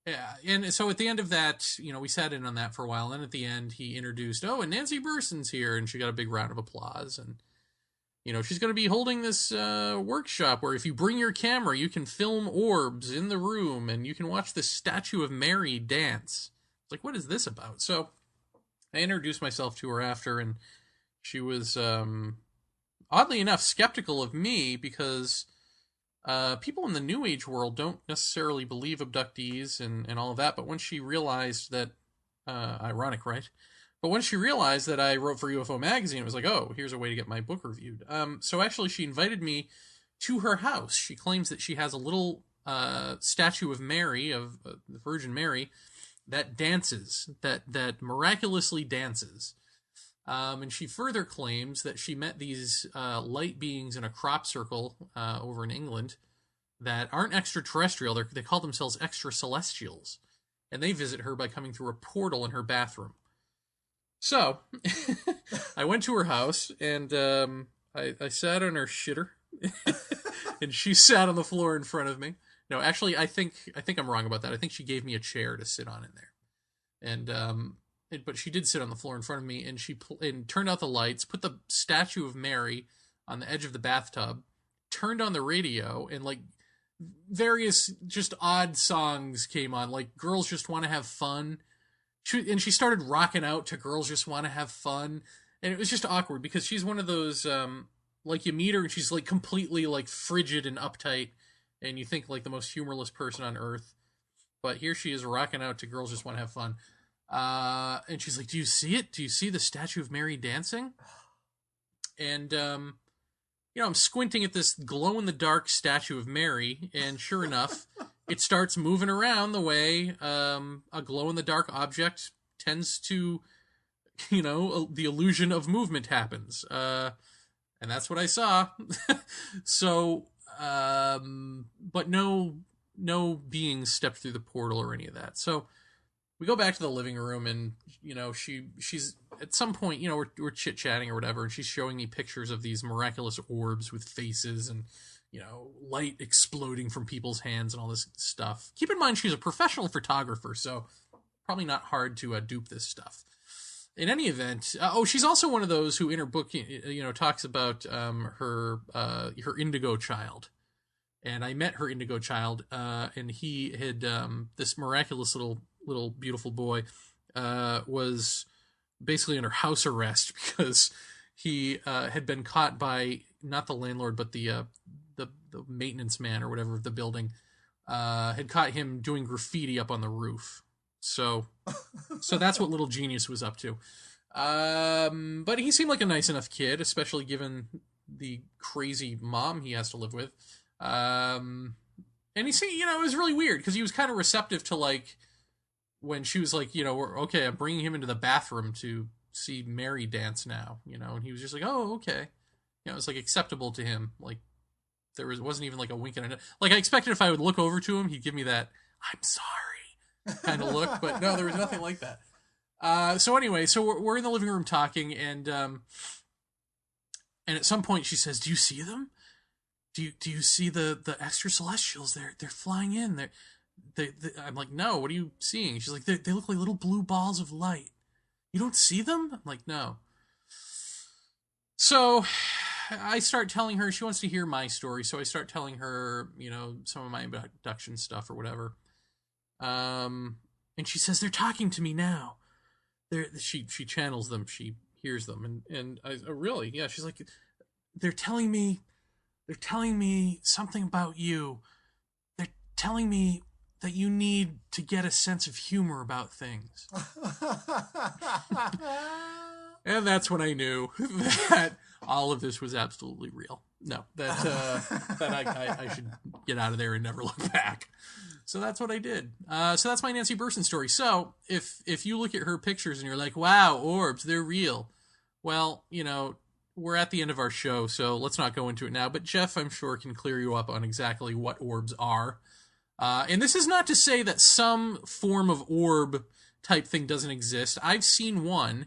Yeah, and so at the end of that, we sat in on that for a while, and then at the end, he introduced, and Nancy Burson's here, and she got a big round of applause, and, she's going to be holding this workshop where if you bring your camera, you can film orbs in the room, and you can watch the Statue of Mary dance. It's like, what is this about? So I introduced myself to her after, and she was, oddly enough, skeptical of me because... people in the New Age world don't necessarily believe abductees and all of that, but when she realized that, ironic, right? But when she realized that I wrote for UFO Magazine, it was like, oh, here's a way to get my book reviewed. So actually she invited me to her house. She claims that she has a little statue of Mary, of the Virgin Mary, that dances, that miraculously dances. And she further claims that she met these light beings in a crop circle over in England that aren't extraterrestrial. They call themselves extracelestials. And they visit her by coming through a portal in her bathroom. So, I went to her house, and I sat on her shitter. And she sat on the floor in front of me. No, actually, I think I'm wrong about that. I think she gave me a chair to sit on in there. And... but she did sit on the floor in front of me, and she turned out the lights, put the statue of Mary on the edge of the bathtub, turned on the radio, and like various just odd songs came on, like Girls Just Want to Have Fun. She started rocking out to Girls Just Want to Have Fun, and it was just awkward because she's one of those like you meet her and she's like completely like frigid and uptight, and you think like the most humorless person on earth, but here she is rocking out to Girls Just Want to Have Fun. And she's like, do you see it? Do you see the Statue of Mary dancing? And, I'm squinting at this glow-in-the-dark Statue of Mary, and sure enough, it starts moving around the way a glow-in-the-dark object tends to, the illusion of movement happens. And that's what I saw. So, but no beings stepped through the portal or any of that. So, we go back to the living room, and she's at some point, we're chit chatting or whatever, and she's showing me pictures of these miraculous orbs with faces and light exploding from people's hands and all this stuff. Keep in mind she's a professional photographer, so probably not hard to dupe this stuff. In any event, she's also one of those who in her book talks about her indigo child. And I met her indigo child, and he had this miraculous little beautiful boy was basically under house arrest because he had been caught by not the landlord but the maintenance man or whatever of the building had caught him doing graffiti up on the roof. So that's what little genius was up to. But he seemed like a nice enough kid, especially given the crazy mom he has to live with. And he seemed, it was really weird because he was kind of receptive to like when she was like, okay, I'm bringing him into the bathroom to see Mary dance now, and he was just like, oh, okay. It was like acceptable to him. Like wasn't even like a wink and a, like I expected if I would look over to him, he'd give me that, I'm sorry kind of look, but no, there was nothing like that. So anyway, we're in the living room talking, and at some point she says, do you see them? Do you see the extra celestials? They're flying in. I'm like, no. What are you seeing? She's like, they look like little blue balls of light. You don't see them? I'm like, no. So I start telling her. She wants to hear my story, so I start telling her, some of my abduction stuff or whatever. And she says they're talking to me now. She channels them. She hears them, and I really, yeah. She's like, they're telling me something about you. They're telling me that you need to get a sense of humor about things. And that's when I knew that all of this was absolutely real. No, that I should get out of there and never look back. So that's what I did. So that's my Nancy Burson story. So if you look at her pictures and you're like, wow, orbs, they're real. Well, we're at the end of our show, so let's not go into it now. But Jeff, I'm sure, can clear you up on exactly what orbs are. And this is not to say that some form of orb type thing doesn't exist. I've seen one.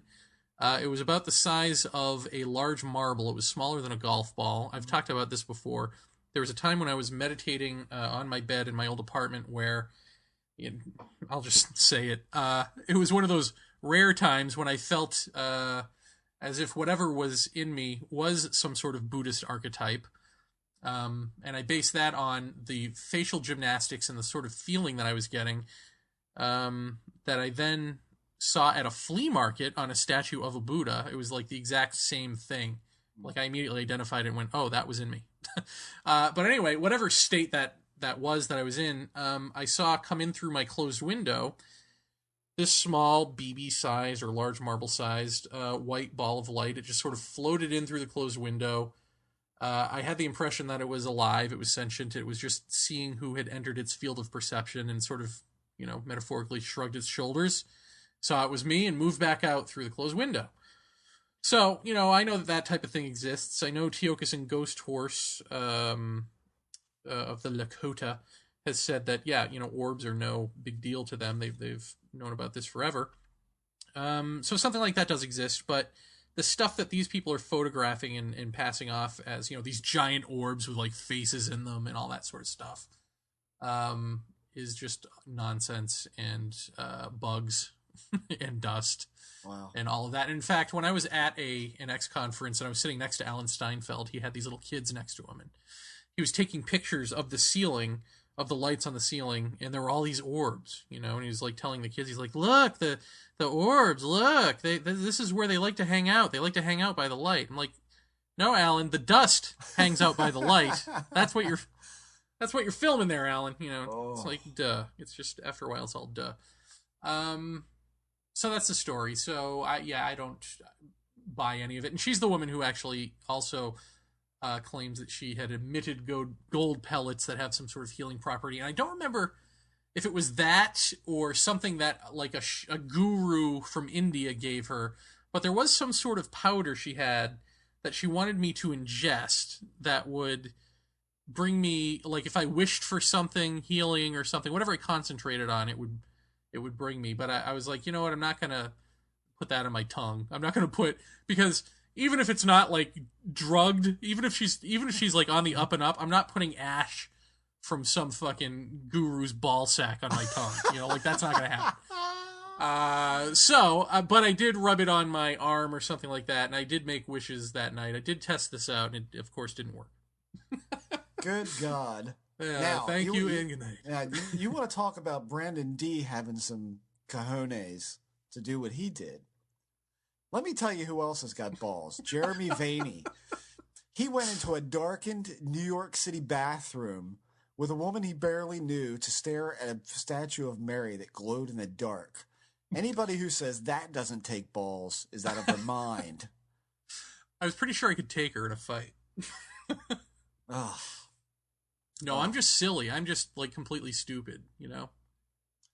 It was about the size of a large marble. It was smaller than a golf ball. I've talked about this before. There was a time when I was meditating on my bed in my old apartment where, I'll just say it, it was one of those rare times when I felt as if whatever was in me was some sort of Buddhist archetype. And I based that on the facial gymnastics and the sort of feeling that I was getting, that I then saw at a flea market on a statue of a Buddha. It was like the exact same thing. Like I immediately identified it and went, oh, that was in me. But anyway, whatever state that was that I was in, I saw come in through my closed window this small BB-sized or large marble-sized white ball of light. It just sort of floated in through the closed window. I had the impression that it was alive, it was sentient, it was just seeing who had entered its field of perception and sort of, metaphorically shrugged its shoulders, saw it was me, and moved back out through the closed window. So, I know that type of thing exists. I know Teokas Ghost Horse of the Lakota has said that, orbs are no big deal to them. They've known about this forever. So something like that does exist, but the stuff that these people are photographing and passing off as, these giant orbs with like faces in them and all that sort of stuff, is just nonsense and bugs and dust. Wow. And all of that. In fact, when I was at an X conference and I was sitting next to Alan Steinfeld, he had these little kids next to him, and he was taking pictures of the ceiling, of the lights on the ceiling, and there were all these orbs, and he was like telling the kids, he's like, look, the orbs, look, this is where they like to hang out. They like to hang out by the light. I'm like, no, Alan, the dust hangs out by the light. That's what you're filming there, Alan. It's like, duh. It's just, after a while, it's all duh. So that's the story. So I don't buy any of it. And she's the woman who actually also claims that she had emitted gold pellets that have some sort of healing property. And I don't remember if it was that or something that like a guru from India gave her, but there was some sort of powder she had that she wanted me to ingest that would bring me, like if I wished for something, healing or something, whatever I concentrated on, it would bring me. But I was like, you know what, I'm not going to put that on my tongue. I'm not going to because even if it's not like drugged, even if she's like on the up and up, I'm not putting ash from some fucking guru's ball sack on my tongue. Like that's not going to happen. But I did rub it on my arm or something like that, and I did make wishes that night. I did test this out, and it, of course, didn't work. Good God. Now, thank you and good night. Now, you want to talk about Brandon D having some cojones to do what he did. Let me tell you who else has got balls. Jeremy Vaeni. He went into a darkened New York City bathroom with a woman he barely knew to stare at a statue of Mary that glowed in the dark. Anybody who says that doesn't take balls is out of their mind. I was pretty sure I could take her in a fight. Ugh. No, I'm just silly. I'm just like completely stupid,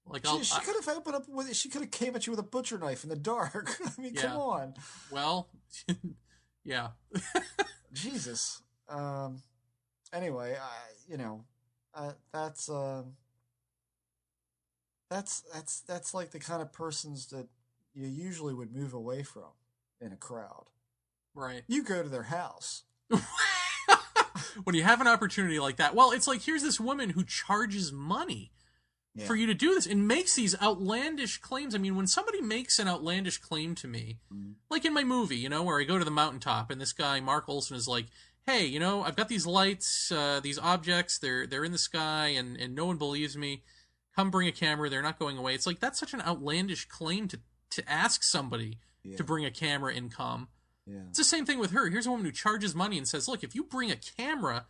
Like she could have opened up with it. She could have came at you with a butcher knife in the dark. I mean, come on. Well, yeah. Jesus. Anyway, that's like the kind of persons that you usually would move away from in a crowd. Right. You go to their house. When you have an opportunity like that, well, it's like, here's this woman who charges money for you to do this and makes these outlandish claims. I mean, when somebody makes an outlandish claim to me, like in my movie, where I go to the mountaintop and this guy, Mark Olson, is like, hey, I've got these lights, these objects, they're in the sky and no one believes me. Come bring a camera, they're not going away. It's like, that's such an outlandish claim to ask somebody to bring a camera and come. Yeah. It's the same thing with her. Here's a woman who charges money and says, look, if you bring a camera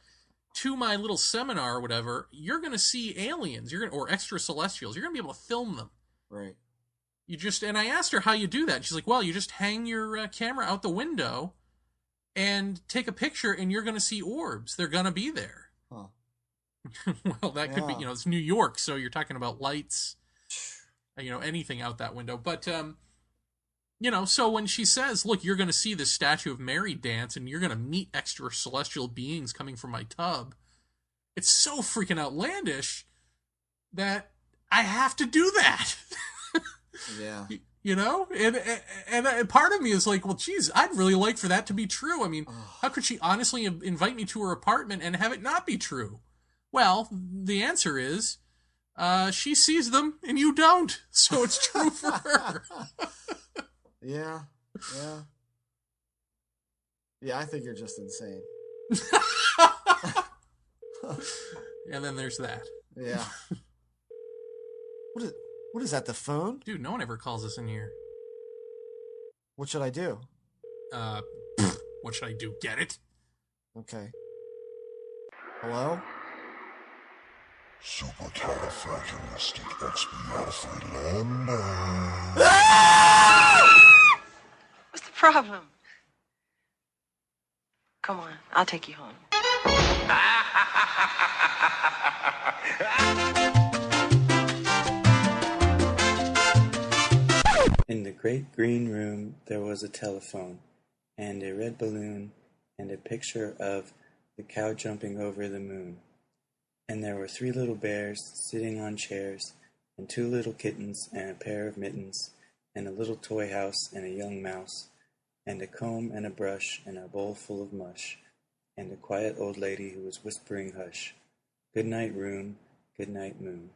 to my little seminar or whatever, you're going to see aliens, or extraterrestrials. You're going to be able to film them. Right. And I asked her how you do that. She's like, well, you just hang your camera out the window and take a picture and you're going to see orbs. They're going to be there. Huh. Well, that could be, it's New York, so you're talking about lights, anything out that window. But, so when she says, look, you're going to see this statue of Mary dance and you're going to meet extra celestial beings coming from my tub, it's so freaking outlandish that I have to do that. Yeah. You know? And part of me is like, well, geez, I'd really like for that to be true. I mean, how could she honestly invite me to her apartment and have it not be true? Well, the answer is, she sees them and you don't. So it's true for her. Yeah. Yeah, I think you're just insane. And then there's that. Yeah. What is that, the phone? Dude, no one ever calls us in here. What should I do? What should I do? Get it? Okay. Hello? Supercalifragilisticexpialidocious. What's the problem? Come on, I'll take you home. In the great green room there was a telephone, and a red balloon, and a picture of the cow jumping over the moon. And there were 3 little bears sitting on chairs, and 2 little kittens, and a pair of mittens, and a little toy house, and a young mouse, and a comb and a brush, and a bowl full of mush, and a quiet old lady who was whispering hush. Good night room, good night moon.